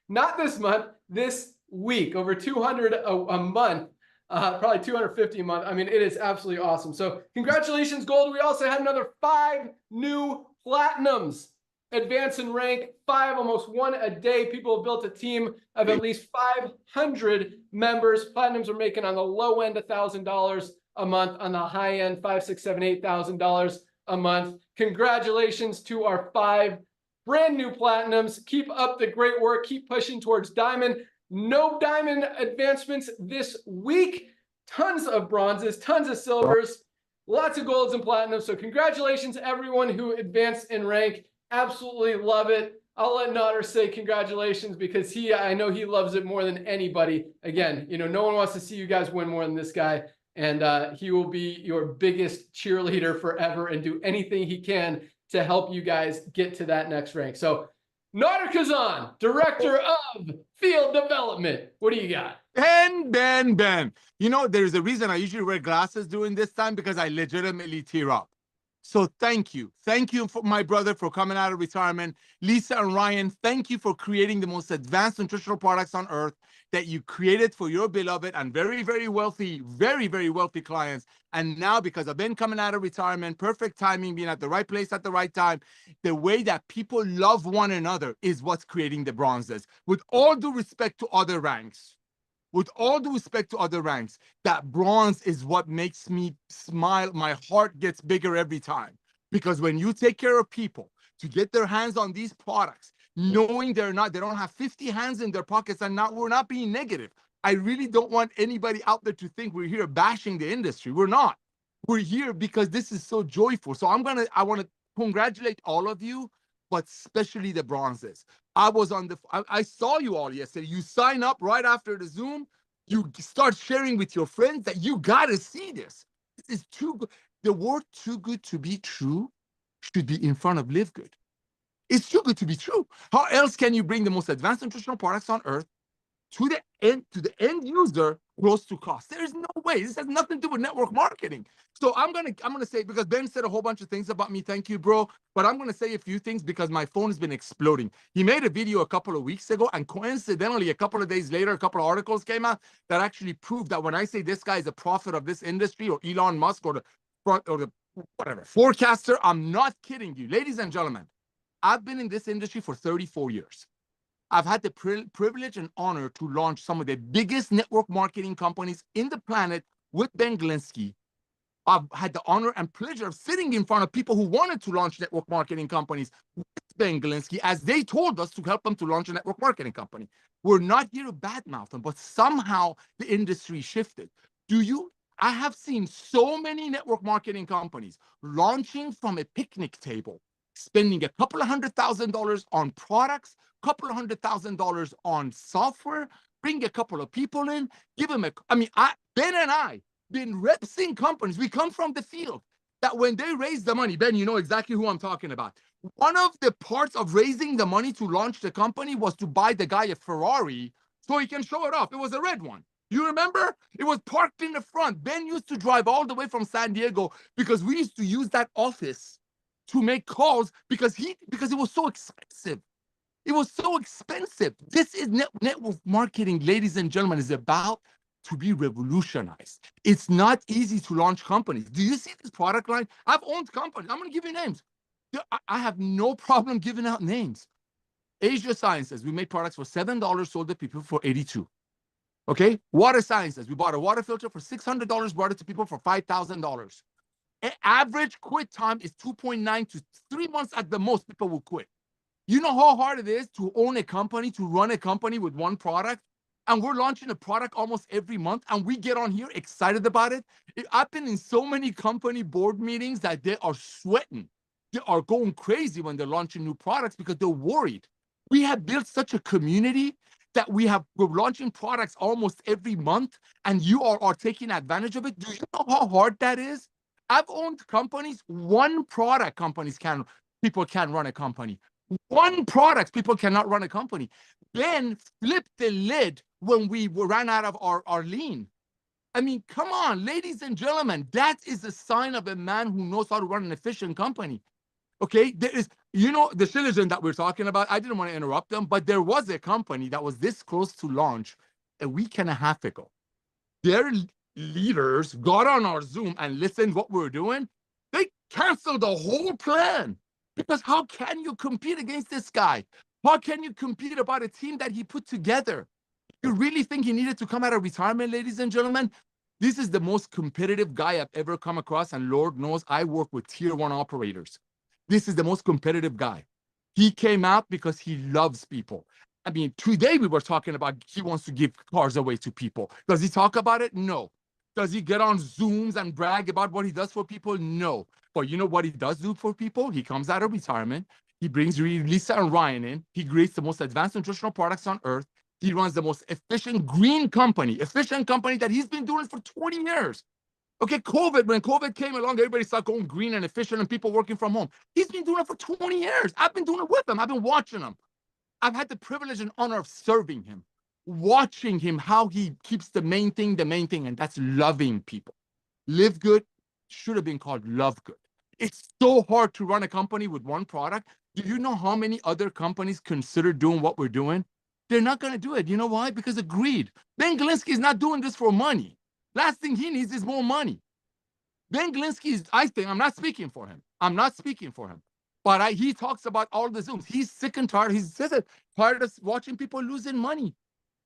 Not this month, this week, over 200 a month, probably 250 a month. It is absolutely awesome. So congratulations, gold. We also had another 5 new platinums advance in rank, 5, almost 1 a day. People have built a team of at least 500 members. Platinums are making on the low end $1,000 a month, on the high end $5,000, $6,000, $7,000, $8,000 a month. Congratulations to our 5 brand new platinums. Keep up the great work. Keep pushing towards diamond. No diamond advancements this week. Tons of bronzes, tons of silvers, lots of golds and platinums. So congratulations everyone who advanced in rank. Absolutely love it. I'll let Nodder say congratulations because I know he loves it more than anybody. Again, no one wants to see you guys win more than this guy. And he will be your biggest cheerleader forever and do anything he can to help you guys get to that next rank. So Nodder Kazan, Director of Field Development. What do you got? Ben. There's a reason I usually wear glasses during this time, because I legitimately tear up. So thank you. Thank you, for my brother, for coming out of retirement. Lisa and Ryan, thank you for creating the most advanced nutritional products on earth that you created for your beloved and very, very wealthy clients. And now, because I've been coming out of retirement, perfect timing, being at the right place at the right time, the way that people love one another is what's creating the bronzes. With all due respect to other ranks, with all due respect to other ranks, that bronze is what makes me smile. My heart gets bigger every time. Because when you take care of people to get their hands on these products, knowing they don't have 50 hands in their pockets, and we're not being negative. I really don't want anybody out there to think we're here bashing the industry. We're not. We're here because this is so joyful. So I want to congratulate all of you, but especially the bronzes. I saw you all yesterday. You sign up right after the Zoom. You start sharing with your friends that you got to see this. This is too good. The word too good to be true should be in front of LiveGood. It's too good to be true. How else can you bring the most advanced nutritional products on earth to the end user close to cost? There is no way. This has nothing to do with network marketing. So I'm gonna say, because Ben said a whole bunch of things about me. Thank you, bro. But I'm gonna say a few things because my phone has been exploding. He made a video a couple of weeks ago, and coincidentally, a couple of days later, a couple of articles came out that actually proved that when I say this guy is a prophet of this industry, or Elon Musk, or the whatever forecaster, I'm not kidding you, ladies and gentlemen. I've been in this industry for 34 years. I've had the privilege and honor to launch some of the biggest network marketing companies in the planet with Ben Glinsky. I've had the honor and pleasure of sitting in front of people who wanted to launch network marketing companies with Ben Glinsky, as they told us to help them to launch a network marketing company. We're not here to badmouth them, but somehow the industry shifted. I have seen so many network marketing companies launching from a picnic table, spending a couple of $100,000 on products, couple of $100,000 on software, bring a couple of people in, give them Ben and I been repping companies. We come from the field that when they raise the money, Ben, you know exactly who I'm talking about. One of the parts of raising the money to launch the company was to buy the guy a Ferrari so he can show it off. It was a red one. You remember? It was parked in the front. Ben used to drive all the way from San Diego because we used to use that office to make calls because it was so expensive. It was so expensive. This is network marketing, ladies and gentlemen, is about to be revolutionized. It's not easy to launch companies. Do you see this product line? I've owned companies. I'm going to give you names. I have no problem giving out names. Asia Sciences, we made products for $7, sold to people for $82. Okay? Water Sciences, we bought a water filter for $600, brought it to people for $5,000. Average quit time is 2.9 to 3 months at the most. People will quit. You know how hard it is to own a company, to run a company with one product? And we're launching a product almost every month, and we get on here excited about it. I've been in so many company board meetings that they are sweating. They are going crazy when they're launching new products because they're worried. We have built such a community that we're launching products almost every month, and you are taking advantage of it. Do you know how hard that is? I've owned companies, one product companies people can run a company. One product, people cannot run a company. Then flip the lid when we ran out of our lean. I mean, come on, ladies and gentlemen, that is a sign of a man who knows how to run an efficient company. Okay, there is, the Shilligan that we're talking about, I didn't want to interrupt them, but there was a company that was this close to launch a week and a half ago. Their leaders got on our Zoom and listened what we're doing. They canceled the whole plan. Because how can you compete against this guy? How can you compete about a team that he put together? You really think he needed to come out of retirement, ladies and gentlemen? This is the most competitive guy I've ever come across, and Lord knows I work with tier 1 operators. This is the most competitive guy. He came out because he loves people. I mean, today we were talking about he wants to give cars away to people. Does he talk about it? No. Does he get on Zooms and brag about what he does for people? No. But you know what he does do for people? He comes out of retirement. He brings Lisa and Ryan in. He creates the most advanced nutritional products on earth. He runs the most efficient green company that he's been doing for 20 years. Okay, when COVID came along, everybody started going green and efficient and people working from home. He's been doing it for 20 years. I've been doing it with him. I've been watching him. I've had the privilege and honor of serving him, watching him, how he keeps the main thing, and that's loving people. LiveGood should have been called LoveGood. It's so hard to run a company with one product. Do you know how many other companies consider doing what we're doing? They're not going to do it. You know why? Because of greed. Ben Glinsky is not doing this for money. Last thing he needs is more money. Ben Glinsky is, I think, I'm not speaking for him. But he talks about all the Zooms. He's sick and tired. He's tired of watching people losing money.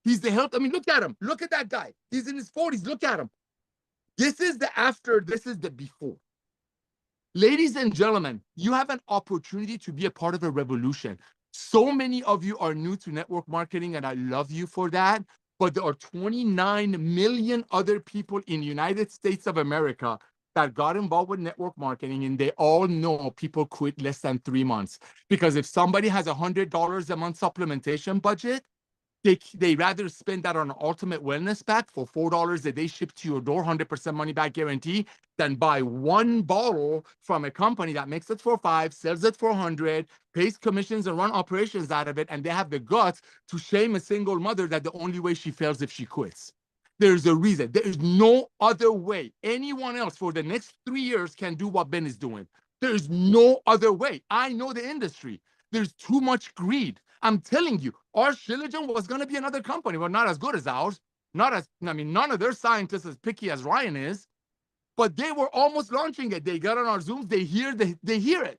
He's the health. I mean, look at him. Look at that guy. He's in his 40s. Look at him. This is the after. This is the before. Ladies and gentlemen, you have an opportunity to be a part of a revolution. So many of you are new to network marketing, and I love you for that. But there are 29 million other people in the United States of America that got involved with network marketing, and they all know people quit less than 3 months. Because if somebody has $100 a month supplementation budget, they rather spend that on an ultimate wellness pack for $4 a day shipped to your door, 100% money back guarantee, than buy one bottle from a company that makes it for $5, sells it for $100, pays commissions and run operations out of it, and they have the guts to shame a single mother that the only way she fails if she quits. There's a reason. There is no other way anyone else for the next 3 years can do what Ben is doing. There's no other way. I know the industry. There's too much greed. I'm telling you, our Shilajit was going to be another company, but not as good as ours. Not as, I mean, none of their scientists as picky as Ryan is, but they were almost launching it. They got on our Zooms. They hear it.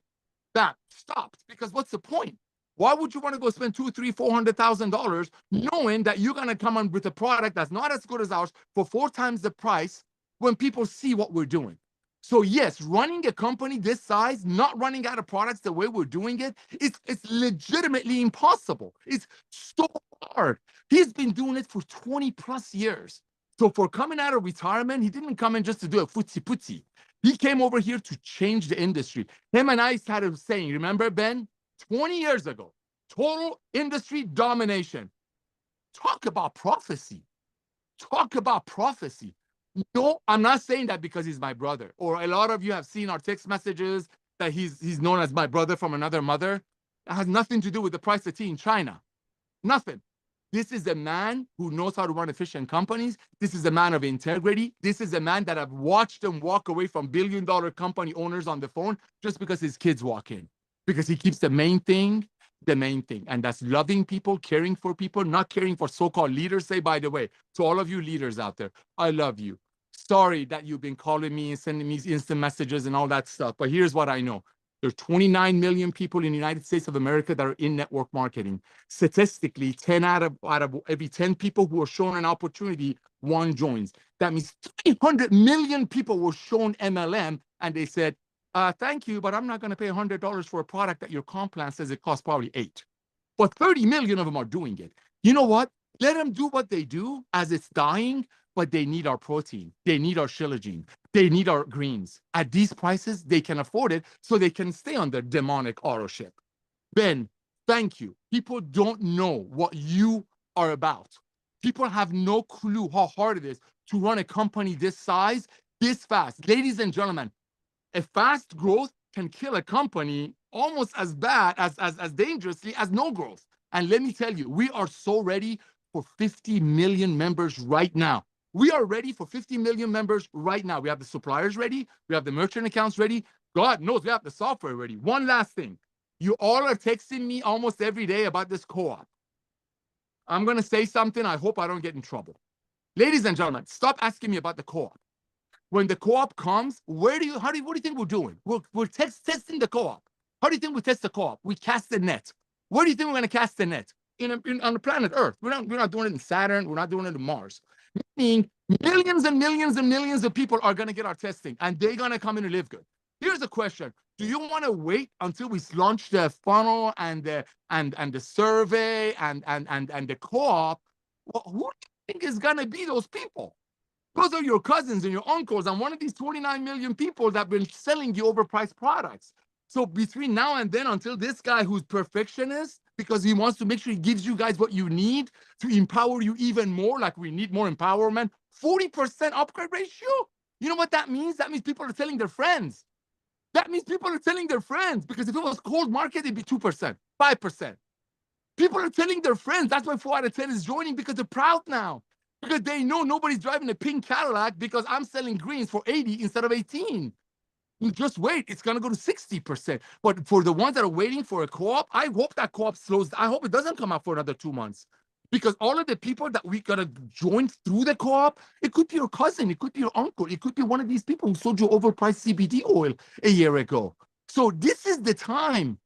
That stopped, because what's the point? Why would you want to go spend $200,000, $300,000, $400,000 knowing that you're going to come on with a product that's not as good as ours for 4 times the price when people see what we're doing? So yes, running a company this size, not running out of products the way we're doing it, it's legitimately impossible. It's so hard. He's been doing it for 20 plus years. So for coming out of retirement, he didn't come in just to do a footsie-putsie. He came over here to change the industry. Him and I started saying, remember, Ben, 20 years ago, total industry domination. Talk about prophecy. Talk about prophecy. No, I'm not saying that because he's my brother, or a lot of you have seen our text messages that he's known as my brother from another mother. It has nothing to do with the price of tea in China. Nothing. This is a man who knows how to run efficient companies. This is a man of integrity. This is a man that I've watched him walk away from billion-dollar company owners on the phone just because his kids walk in. Because he keeps the main thing, and that's loving people, caring for people, not caring for so-called leaders. Say, by the way, to all of you leaders out there, I love you. Sorry that you've been calling me and sending me instant messages and all that stuff. But here's what I know. There are 29 million people in the United States of America that are in network marketing. Statistically, 10 out of every 10 people who are shown an opportunity, 1 joins. That means 300 million people were shown MLM, and they said, thank you, but I'm not going to pay $100 for a product that your comp plan says it costs probably $8. But 30 million of them are doing it. You know what? Let them do what they do as it's dying, but they need our protein. They need our Shilajit. They need our greens. At these prices, they can afford it, so they can stay on their demonic auto ship. Ben, thank you. People don't know what you are about. People have no clue how hard it is to run a company this size, this fast. Ladies and gentlemen, a fast growth can kill a company almost as bad, as dangerously as no growth. And let me tell you, we are so ready for 50 million members right now. We are ready for 50 million members right now. We have the suppliers ready. We have the merchant accounts ready. God knows we have the software ready. One last thing. You all are texting me almost every day about this co-op. I'm going to say something. I hope I don't get in trouble. Ladies and gentlemen, stop asking me about the co-op. When the co-op comes, what do you think we're doing? We're testing the co-op. How do you think we test the co-op? We cast the net. Where do you think we're going to cast the net? On the planet Earth. We're not doing it in Saturn. We're not doing it in Mars. Meaning millions and millions and millions of people are going to get our testing, and they're going to come in and live good. Here's a question. Do you want to wait until we launch the funnel and the survey and the co-op? Well, who do you think is going to be those people? Those are your cousins and your uncles and one of these 29 million people that have been selling you overpriced products. So between now and then, until this guy who's perfectionist, because he wants to make sure he gives you guys what you need to empower you even more, like we need more empowerment, 40% upgrade ratio? You know what that means? That means people are telling their friends. That means people are telling their friends, because if it was cold market, it'd be 2%, 5%. People are telling their friends. That's why 4 out of 10 is joining, because they're proud now. Because they know nobody's driving a pink Cadillac because I'm selling greens for 80 instead of 18. You just wait, it's going to go to 60%. But for the ones that are waiting for a co-op, I hope that co-op slows. I hope it doesn't come out for another 2 months. Because all of the people that we got to join through the co-op, it could be your cousin, it could be your uncle, it could be one of these people who sold you overpriced CBD oil a year ago. So this is the time.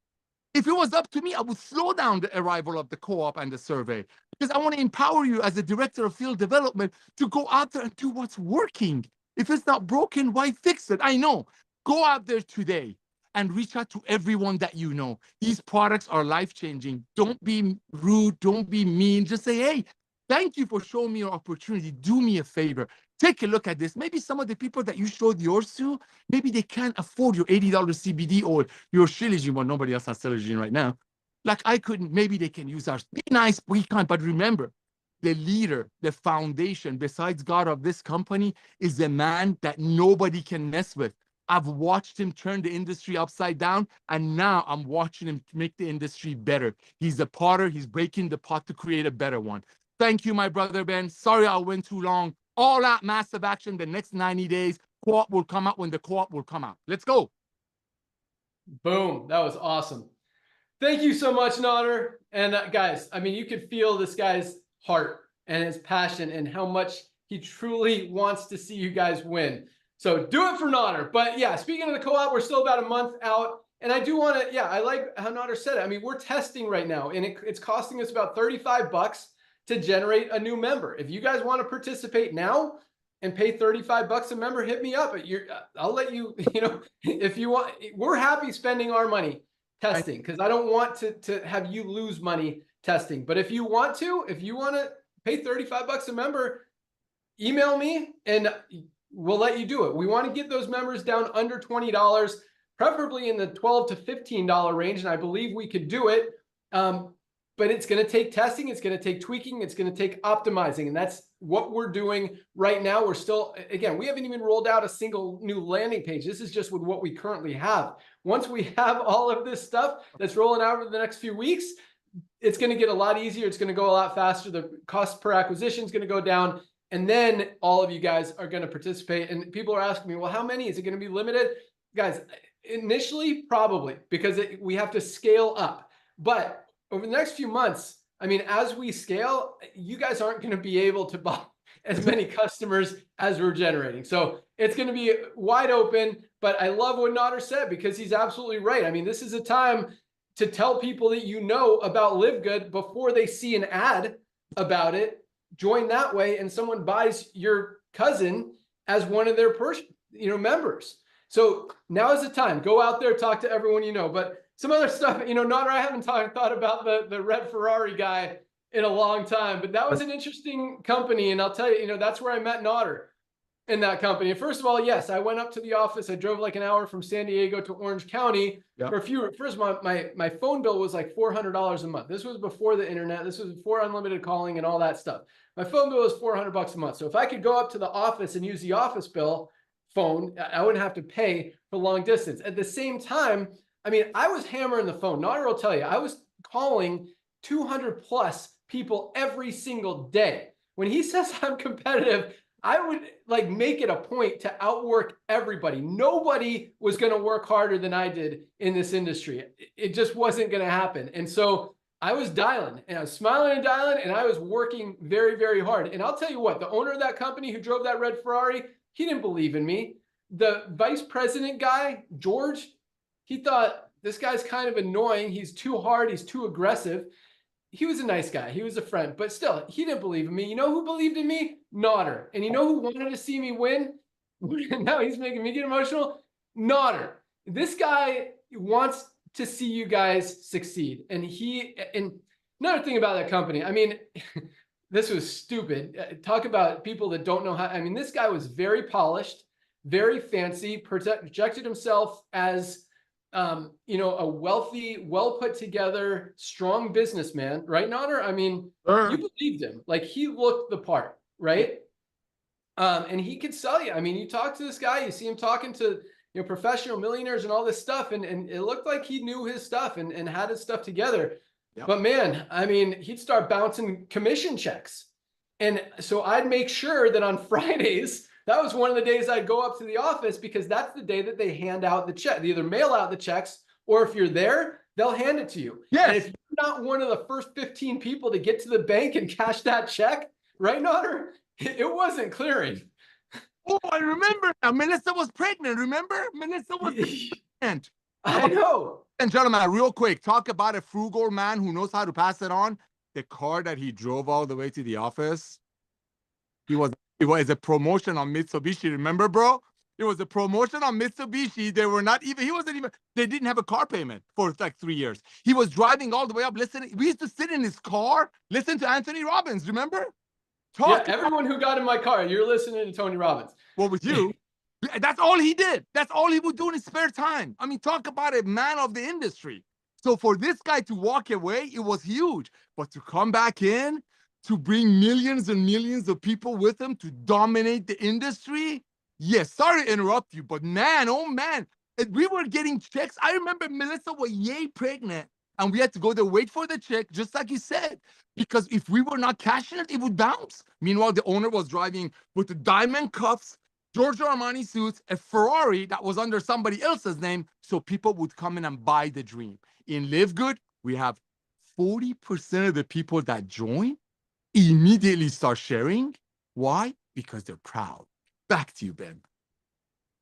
If it was up to me, I would slow down the arrival of the co-op and the survey. because I want to empower you as a director of field development to go out there and do what's working. If it's not broken, why fix it? I know. Go out there today and reach out to everyone that you know. These products are life-changing. Don't be rude. Don't be mean. Just say, hey, thank you for showing me your opportunity. Do me a favor. Take a look at this. Maybe some of the people that you showed yours to, maybe they can't afford your $80 CBD oil, your Shilajit. Well, nobody else has Shilajit right now. Like I couldn't, maybe they can use ours. Be nice, we can't. But remember, the leader, the foundation, besides God of this company, is a man that nobody can mess with. I've watched him turn the industry upside down, and now I'm watching him make the industry better. He's a potter. He's breaking the pot to create a better one. Thank you, my brother Ben. Sorry I went too long. All out massive action the next 90 days. Co-op will come out when the co-op will come out. Let's go. Boom. That was awesome. Thank you so much, Nader. And guys, I mean, you could feel this guy's heart and his passion and how much he truly wants to see you guys win. So do it for Nader. But yeah, speaking of the co-op, we're still about a month out. And I do want to, yeah, I like how Nader said it. I mean, we're testing right now, and it's costing us about $35 to generate a new member. If you guys want to participate now and pay $35 a member, hit me up. I'll let you, if you want, we're happy spending our money testing, because I don't want to have you lose money testing. But if you want to pay $35 a member, email me and we'll let you do it. We want to get those members down under $20, preferably in the $12 to $15 range. And I believe we could do it. But it's going to take testing. It's going to take tweaking. It's going to take optimizing. And that's what we're doing right now. We're still, again, we haven't even rolled out a single new landing page. This is just with what we currently have. Once we have all of this stuff that's rolling out over the next few weeks, it's going to get a lot easier. It's going to go a lot faster. The cost per acquisition is going to go down. And then all of you guys are going to participate. And people are asking me, well, how many? Is it going to be limited? Guys, initially, probably, because we have to scale up. But over the next few months, I mean, as we scale, you guys aren't going to be able to buy as many customers as we're generating. So it's going to be wide open. But I love what Nader said, because he's absolutely right. I mean, this is a time to tell people that you know about LiveGood before they see an ad about it. Join that way, and someone buys your cousin as one of their members. So now is the time. Go out there, talk to everyone you know. But some other stuff, Nader, I haven't thought about the red Ferrari guy in a long time, but that was an interesting company. And I'll tell you, that's where I met Nader, in that company. And first of all, yes, I went up to the office. I drove like an hour from San Diego to Orange County for a few. First of all, my phone bill was like $400 a month. This was before the internet. This was before unlimited calling and all that stuff. My phone bill was $400 a month. So if I could go up to the office and use the office bill phone, I wouldn't have to pay for long distance. At the same time, I mean, I was hammering the phone. Nader will tell you, I was calling 200 plus people every single day. When he says I'm competitive, I would make it a point to outwork everybody. Nobody was going to work harder than I did in this industry. It just wasn't going to happen. And so I was dialing, and I was smiling and dialing, and I was working very, very hard. And I'll tell you what, the owner of that company who drove that red Ferrari, he didn't believe in me. The vice president guy, George, he thought this guy's kind of annoying. He's too hard. He's too aggressive. He was a nice guy. He was a friend, but still, he didn't believe in me. You know who believed in me? Nader. And you know who wanted to see me win? Now he's making me get emotional. Nader. This guy wants to see you guys succeed. And another thing about that company, I mean, this was stupid. Talk about people that don't know how. I mean, this guy was very polished, very fancy, projected himself as a wealthy, well put together, strong businessman, right, Nader? I mean, you believed him. Like, he looked the part, right? And he could sell you. I mean, you talk to this guy, you see him talking to professional millionaires and all this stuff, and it looked like he knew his stuff and had his stuff together. Yep. But man, I mean, he'd start bouncing commission checks. And so I'd make sure that on Fridays, that was one of the days I'd go up to the office, because that's the day that they hand out the check. They either mail out the checks, or if you're there, they'll hand it to you. Yes. And if you're not one of the first 15 people to get to the bank and cash that check, right, Nader? It wasn't clearing. Oh, I remember now. Melissa was pregnant. Remember? Melissa was pregnant. I know. And gentlemen, real quick, talk about a frugal man who knows how to pass it on. the car that he drove all the way to the office, it was a promotion on Mitsubishi. Remember, bro? It was a promotion on Mitsubishi. They didn't have a car payment for like 3 years. He was driving all the way up, listening. We used to sit in his car, listen to Anthony Robbins, remember? Yeah, everyone who got in my car, you're listening to Tony Robbins. Well, with you, that's all he did. That's all he would do in his spare time. I mean, talk about a man of the industry. So for this guy to walk away, it was huge. But to come back in, to bring millions and millions of people with him to dominate the industry, yes, sorry to interrupt you, but man, oh man, we were getting checks. I remember Melissa was yay pregnant, and we had to go there, wait for the check, just like you said, because if we were not cashing it, it would bounce. Meanwhile, the owner was driving with the diamond cuffs, Giorgio Armani suits, a Ferrari that was under somebody else's name, so people would come in and buy the dream. In LiveGood, we have 40% of the people that join immediately start sharing. Why? Because they're proud. Back to you, Ben.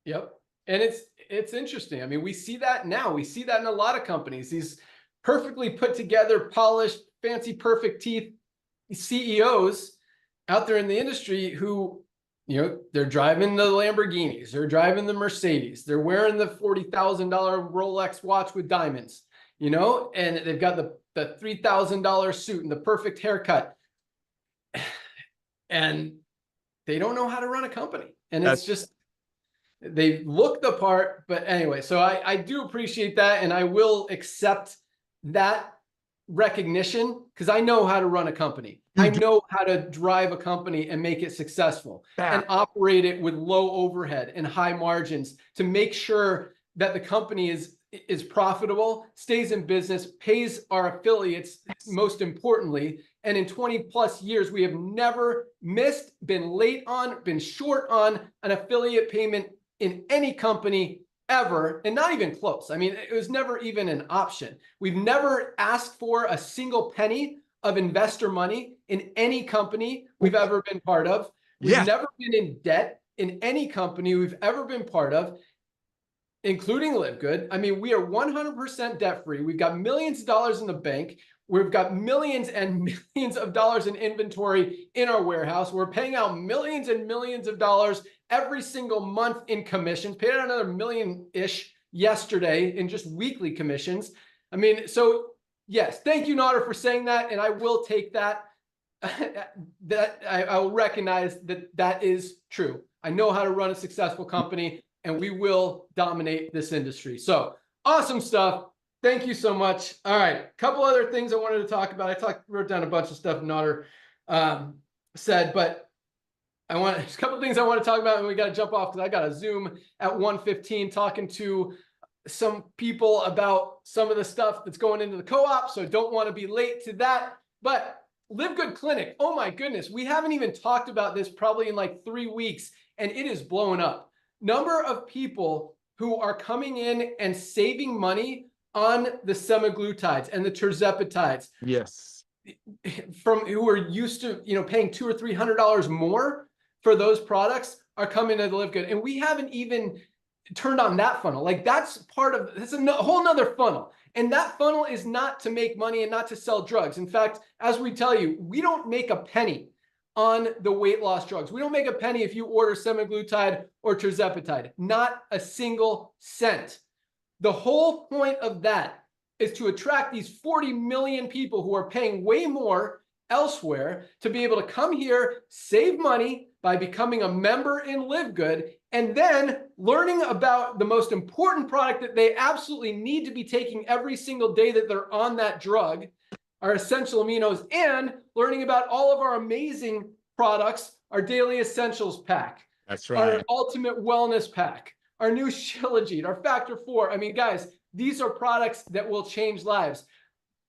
Yep. And it's interesting. I mean, we see that now. We see that in a lot of companies. These perfectly put together, polished, fancy, perfect teeth CEOs out there in the industry who, you know, they're driving the Lamborghinis, they're driving the Mercedes, they're wearing the $40,000 Rolex watch with diamonds, you know, and they've got the $3,000 suit and the perfect haircut. And they don't know how to run a company. And it's just, they look the part. But anyway, so I do appreciate that. And I will accept that recognition because I know how to run a company. I know how to drive a company and make it successful and operate it with low overhead and high margins to make sure that the company is profitable, stays in business, pays our affiliates, most importantly. And in 20 plus years, we have never missed, been late on, been short on an affiliate payment in any company ever, and not even close. I mean, it was never even an option. We've never asked for a single penny of investor money in any company we've ever been part of. We've never been in debt in any company we've ever been part of, including LiveGood. I mean, we are 100% debt free. We've got millions of dollars in the bank. We've got millions and millions of dollars in inventory in our warehouse. We're paying out millions and millions of dollars every single month in commissions, paid out another million-ish yesterday in just weekly commissions. I mean, so yes, thank you, Nader, for saying that. And I will take that. I will recognize that is true. I know how to run a successful company, and we will dominate this industry. So awesome stuff. Thank you so much. All right, a couple other things I wanted to talk about. Wrote down a bunch of stuff Nader said, but there's a couple of things I want to talk about, and we got to jump off because I got a Zoom at 1:15 talking to some people about some of the stuff that's going into the co-op. So don't want to be late to that. But LiveGood Clinic, oh my goodness, we haven't even talked about this probably in like 3 weeks, and it is blowing up. Number of people who are coming in and saving money on the semaglutides and the tirzepatides. Yes. From who are used to, you know, paying $200 or $300 more for those products are coming to LiveGood. And we haven't even turned on that funnel. Like that's a whole nother funnel. And that funnel is not to make money and not to sell drugs. In fact, as we tell you, we don't make a penny on the weight loss drugs. We don't make a penny if you order semaglutide or tirzepatide, not a single cent. The whole point of that is to attract these 40 million people who are paying way more elsewhere to be able to come here, save money by becoming a member in LiveGood, and then learning about the most important product that they absolutely need to be taking every single day that they're on that drug, our essential aminos, and learning about all of our amazing products, our daily essentials pack. That's right. Our ultimate wellness pack, our new Shilajit, our Factor 4. I mean, guys, these are products that will change lives.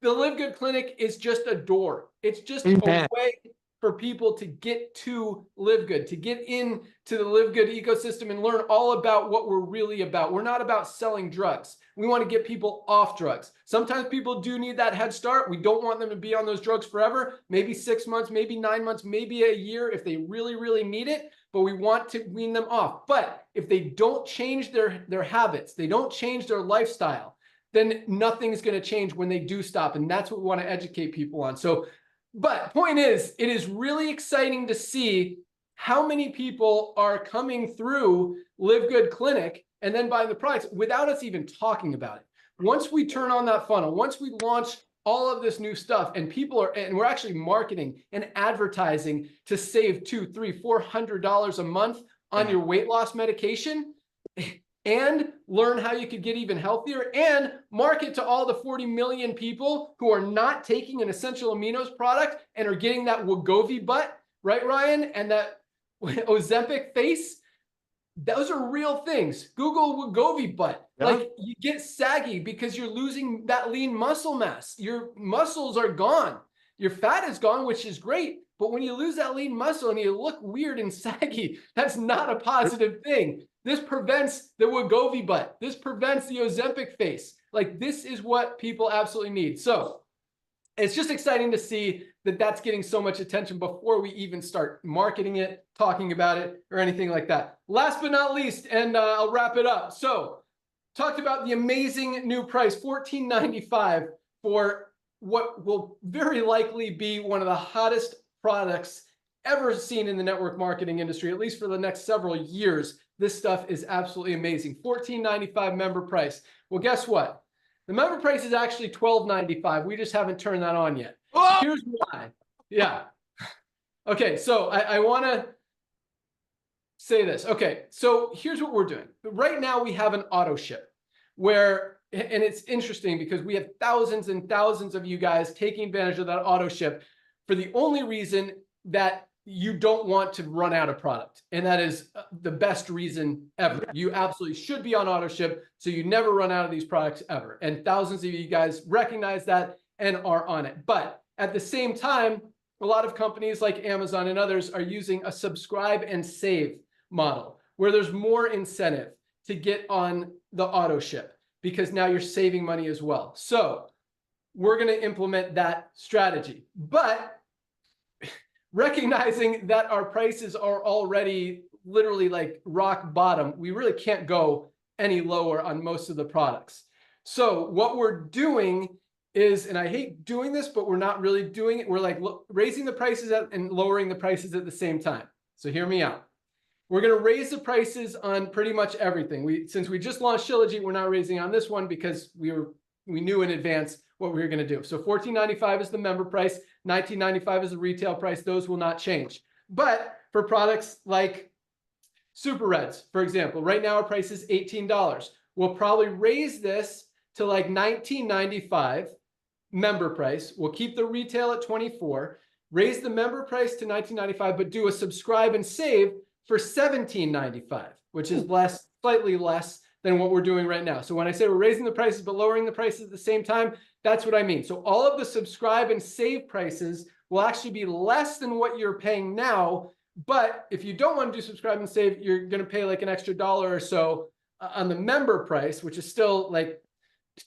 The LiveGood Clinic is just a door. It's just a way for people to get to LiveGood, to get into the LiveGood ecosystem and learn all about what we're really about. We're not about selling drugs. We want to get people off drugs. Sometimes people do need that head start. We don't want them to be on those drugs forever, maybe 6 months, maybe 9 months, maybe a year if they really, really need it, but we want to wean them off. But if they don't change their habits, they don't change their lifestyle, then nothing's going to change when they do stop. And that's what we want to educate people on. So But point is, it is really exciting to see how many people are coming through LiveGood Clinic and then buying the products without us even talking about it. Once we turn on that funnel, once we launch all of this new stuff and we're actually marketing and advertising to save $200, $300, $400 a month on your weight loss medication and learn how you could get even healthier and market to all the 40 million people who are not taking an essential aminos product and are getting that Wegovy butt, right, Ryan? And that Ozempic face. Those are real things. Google Wegovy butt. Yeah. Like, you get saggy because you're losing that lean muscle mass. Your muscles are gone. Your fat is gone, which is great. But when you lose that lean muscle and you look weird and saggy, that's not a positive thing. This prevents the Wegovy butt. This prevents the Ozempic face. Like, this is what people absolutely need. So it's just exciting to see that that's getting so much attention before we even start marketing it, talking about it, or anything like that. Last but not least, and I'll wrap it up. So, talked about the amazing new price, $14.95 for what will very likely be one of the hottest products ever seen in the network marketing industry, at least for the next several years. This stuff is absolutely amazing. $14.95 member price. Well, guess what? The member price is actually $12.95. We just haven't turned that on yet. Oh! Here's why. Yeah. Okay, so I want to say this. Okay, so here's what we're doing. Right now we have an auto ship where, and it's interesting because we have thousands and thousands of you guys taking advantage of that auto ship for the only reason that you don't want to run out of product. And that is the best reason ever. You absolutely should be on auto ship so you never run out of these products ever. And thousands of you guys recognize that and are on it. But at the same time, a lot of companies like Amazon and others are using a subscribe and save model where there's more incentive to get on the auto ship because now you're saving money as well. So we're going to implement that strategy. But recognizing that our prices are already literally like rock bottom, we really can't go any lower on most of the products. So what we're doing is, and I hate doing this, but we're not really doing it. We're like raising the prices and lowering the prices at the same time. So hear me out. We're going to raise the prices on pretty much everything. Since we just launched Shilajit, we're not raising on this one because we knew in advance what we were going to do. So $14.95 is the member price. $19.95 is the retail price. Those will not change. But for products like superreds, for example, right now our price is $18. We'll probably raise this to like $19.95 member price. We'll keep the retail at $24, raise the member price to $19.95, but do a subscribe and save for $17.95, which is slightly less than what we're doing right now. So when I say we're raising the prices but lowering the prices at the same time, that's what I mean. So all of the subscribe and save prices will actually be less than what you're paying now. But if you don't want to do subscribe and save, you're going to pay like an extra $1 or so on the member price, which is still like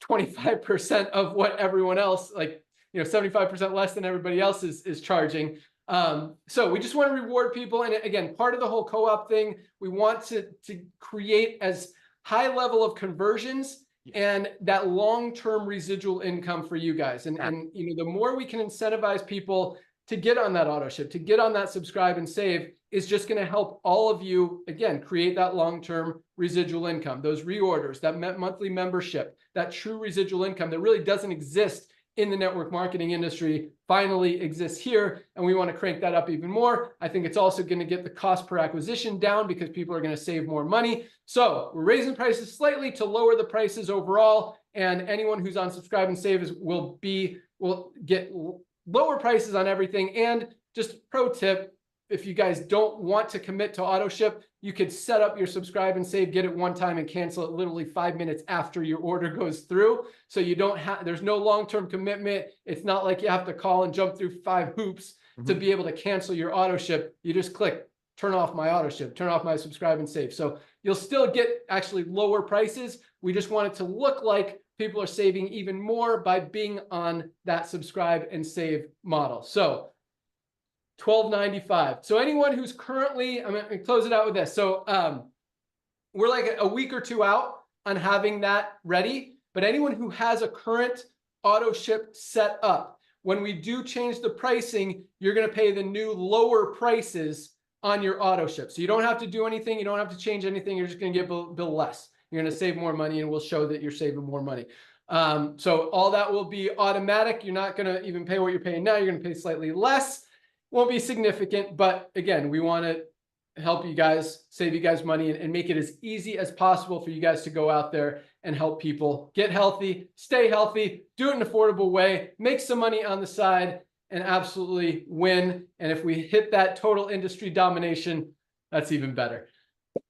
25% of what everyone else, like, 75% less than everybody else is charging. So we just want to reward people. And again, part of the whole co-op thing, we want to create as high level of conversions and that long-term residual income for you guys. And the more we can incentivize people to get on that auto ship, to get on that subscribe and save, is just going to help all of you, again, create that long-term residual income, those reorders, that monthly membership, that true residual income that really doesn't exist in the network marketing industry finally exists here. And we want to crank that up even more. I think it's also going to get the cost per acquisition down because people are going to save more money. So we're raising prices slightly to lower the prices overall. And anyone who's on subscribe and save will get lower prices on everything. And just pro tip, if you guys don't want to commit to auto ship, you could set up your subscribe and save, get it one time and cancel it literally 5 minutes after your order goes through. So you don't have, there's no long-term commitment. It's not like you have to call and jump through 5 hoops to be able to cancel your auto ship. You just click, turn off my auto ship, turn off my subscribe and save. So you'll still get actually lower prices. We just want it to look like people are saving even more by being on that subscribe and save model. So $12.95. So anyone who's currently, I'm going to close it out with this. So we're like a week or two out on having that ready, but anyone who has a current auto ship set up when we do change the pricing, you're going to pay the new lower prices on your auto ship. So you don't have to do anything. You don't have to change anything. You're just going to get bill less. You're going to save more money, and we'll show that you're saving more money. So all that will be automatic. You're not going to even pay what you're paying now. You're going to pay slightly less. Won't be significant, but again, we want to help you guys, save you guys money, and make it as easy as possible for you guys to go out there and help people get healthy, stay healthy, do it in an affordable way, make some money on the side, and absolutely win. And if we hit that total industry domination, that's even better.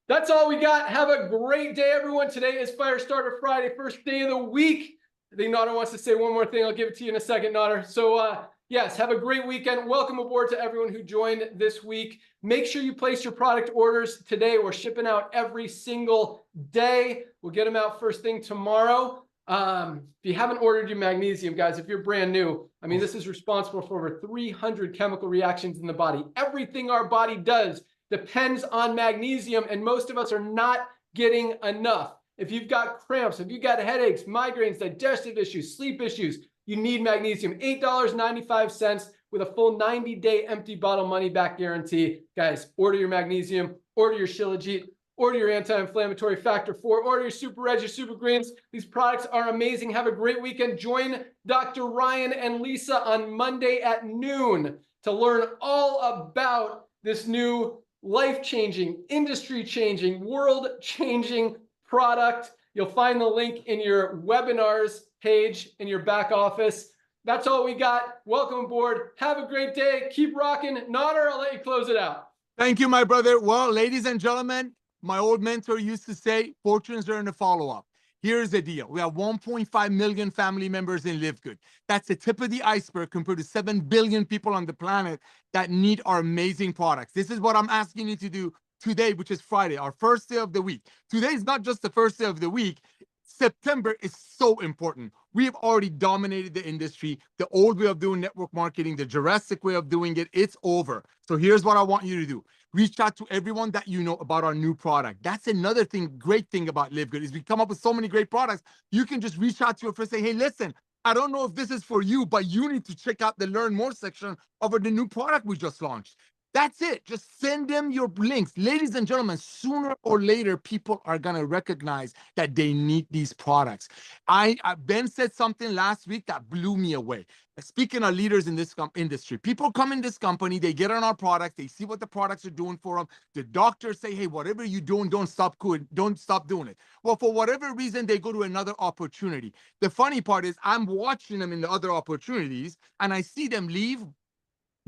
That's all we got. Have a great day, everyone. Today is Firestarter Friday, first day of the week. I think Nader wants to say one more thing. I'll give it to you in a second, Nader. So yes, have a great weekend. Welcome aboard to everyone who joined this week. Make sure you place your product orders today. We're shipping out every single day. We'll get them out first thing tomorrow. If you haven't ordered your magnesium, guys, if you're brand new, I mean, this is responsible for over 300 chemical reactions in the body. Everything our body does depends on magnesium, and most of us are not getting enough. If you've got cramps, if you've got headaches, migraines, digestive issues, sleep issues, you need magnesium. $8.95 with a full 90-day empty bottle money-back guarantee. Guys, order your magnesium, order your Shilajit, order your anti-inflammatory factor 4, order your super reds, your super greens. These products are amazing. Have a great weekend. Join Dr. Ryan and Lisa on Monday at noon to learn all about this new life-changing, industry-changing, world-changing product. You'll find the link in your webinars page in your back office. That's all we got. Welcome aboard. Have a great day. Keep rocking. Nader, I'll let you close it out. Thank you, my brother. Well, ladies and gentlemen, my old mentor used to say, fortunes are in the follow-up. Here's the deal. We have 1.5 million family members in LiveGood. That's the tip of the iceberg compared to 7 billion people on the planet that need our amazing products. This is what I'm asking you to do today, which is Friday, our first day of the week. Today is not just the first day of the week. September is so important. We have already dominated the industry. The old way of doing network marketing, the Jurassic way of doing it, it's over. So here's what I want you to do. Reach out to everyone that you know about our new product. That's another thing, great thing about LiveGood is we come up with so many great products. You can just reach out to your friend and say, hey, listen, I don't know if this is for you, but you need to check out the Learn More section of the new product we just launched. That's it. Just send them your links. Ladies and gentlemen, sooner or later, people are going to recognize that they need these products. Ben said something last week that blew me away. Speaking of leaders in this industry, people come in this company, they get on our products, they see what the products are doing for them. The doctors say, hey, whatever you're doing, don't stop doing it. Well, for whatever reason, they go to another opportunity. The funny part is I'm watching them in the other opportunities, and I see them leave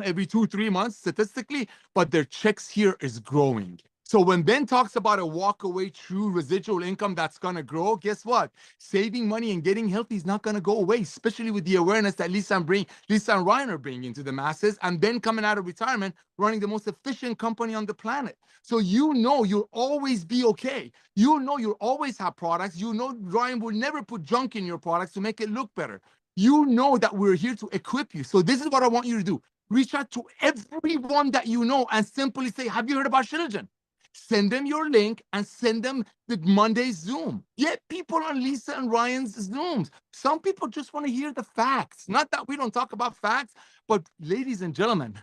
every 2-3 months statistically, but their checks here is growing. So when Ben talks about a walk away true residual income that's going to grow, guess what? Saving money and getting healthy is not going to go away, especially with the awareness that Lisa and Ryan are bringing to the masses, and Ben coming out of retirement, running the most efficient company on the planet. So you know you'll always be okay. You know you'll always have products. You know Ryan will never put junk in your products to make it look better. You know that we're here to equip you. So this is what I want you to do. Reach out to everyone that you know and simply say, have you heard about Shilajit? Send them your link and send them the Monday Zoom. Get people on Lisa and Ryan's Zooms. Some people just want to hear the facts. Not that we don't talk about facts, but ladies and gentlemen,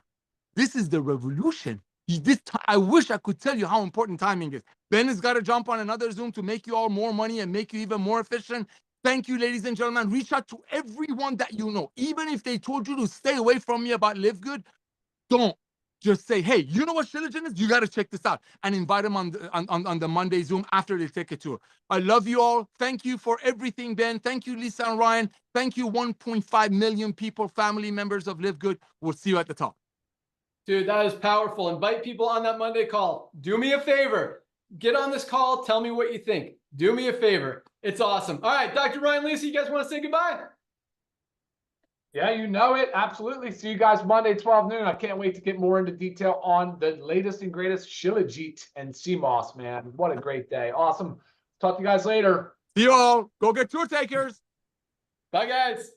this is the revolution. I wish I could tell you how important timing is. Ben has got to jump on another Zoom to make you all more money and make you even more efficient. Thank you, ladies and gentlemen. Reach out to everyone that you know. Even if they told you to stay away from me about LiveGood, don't. Just say, hey, you know what Shilajit is? You got to check this out. And invite them on the Monday Zoom after they take a tour. I love you all. Thank you for everything, Ben. Thank you, Lisa and Ryan. Thank you, 1.5 million people, family members of LiveGood. We'll see you at the top. Dude, that is powerful. Invite people on that Monday call. Do me a favor. Get on this call. Tell me what you think. Do me a favor. It's awesome. All right, Dr. Ryan, Lisa, you guys want to say goodbye? Yeah, you know it. Absolutely. See you guys Monday, 12 noon. I can't wait to get more into detail on the latest and greatest Shilajit and CMOS, man. What a great day. Awesome. Talk to you guys later. See you all. Go get tour takers. Bye, guys.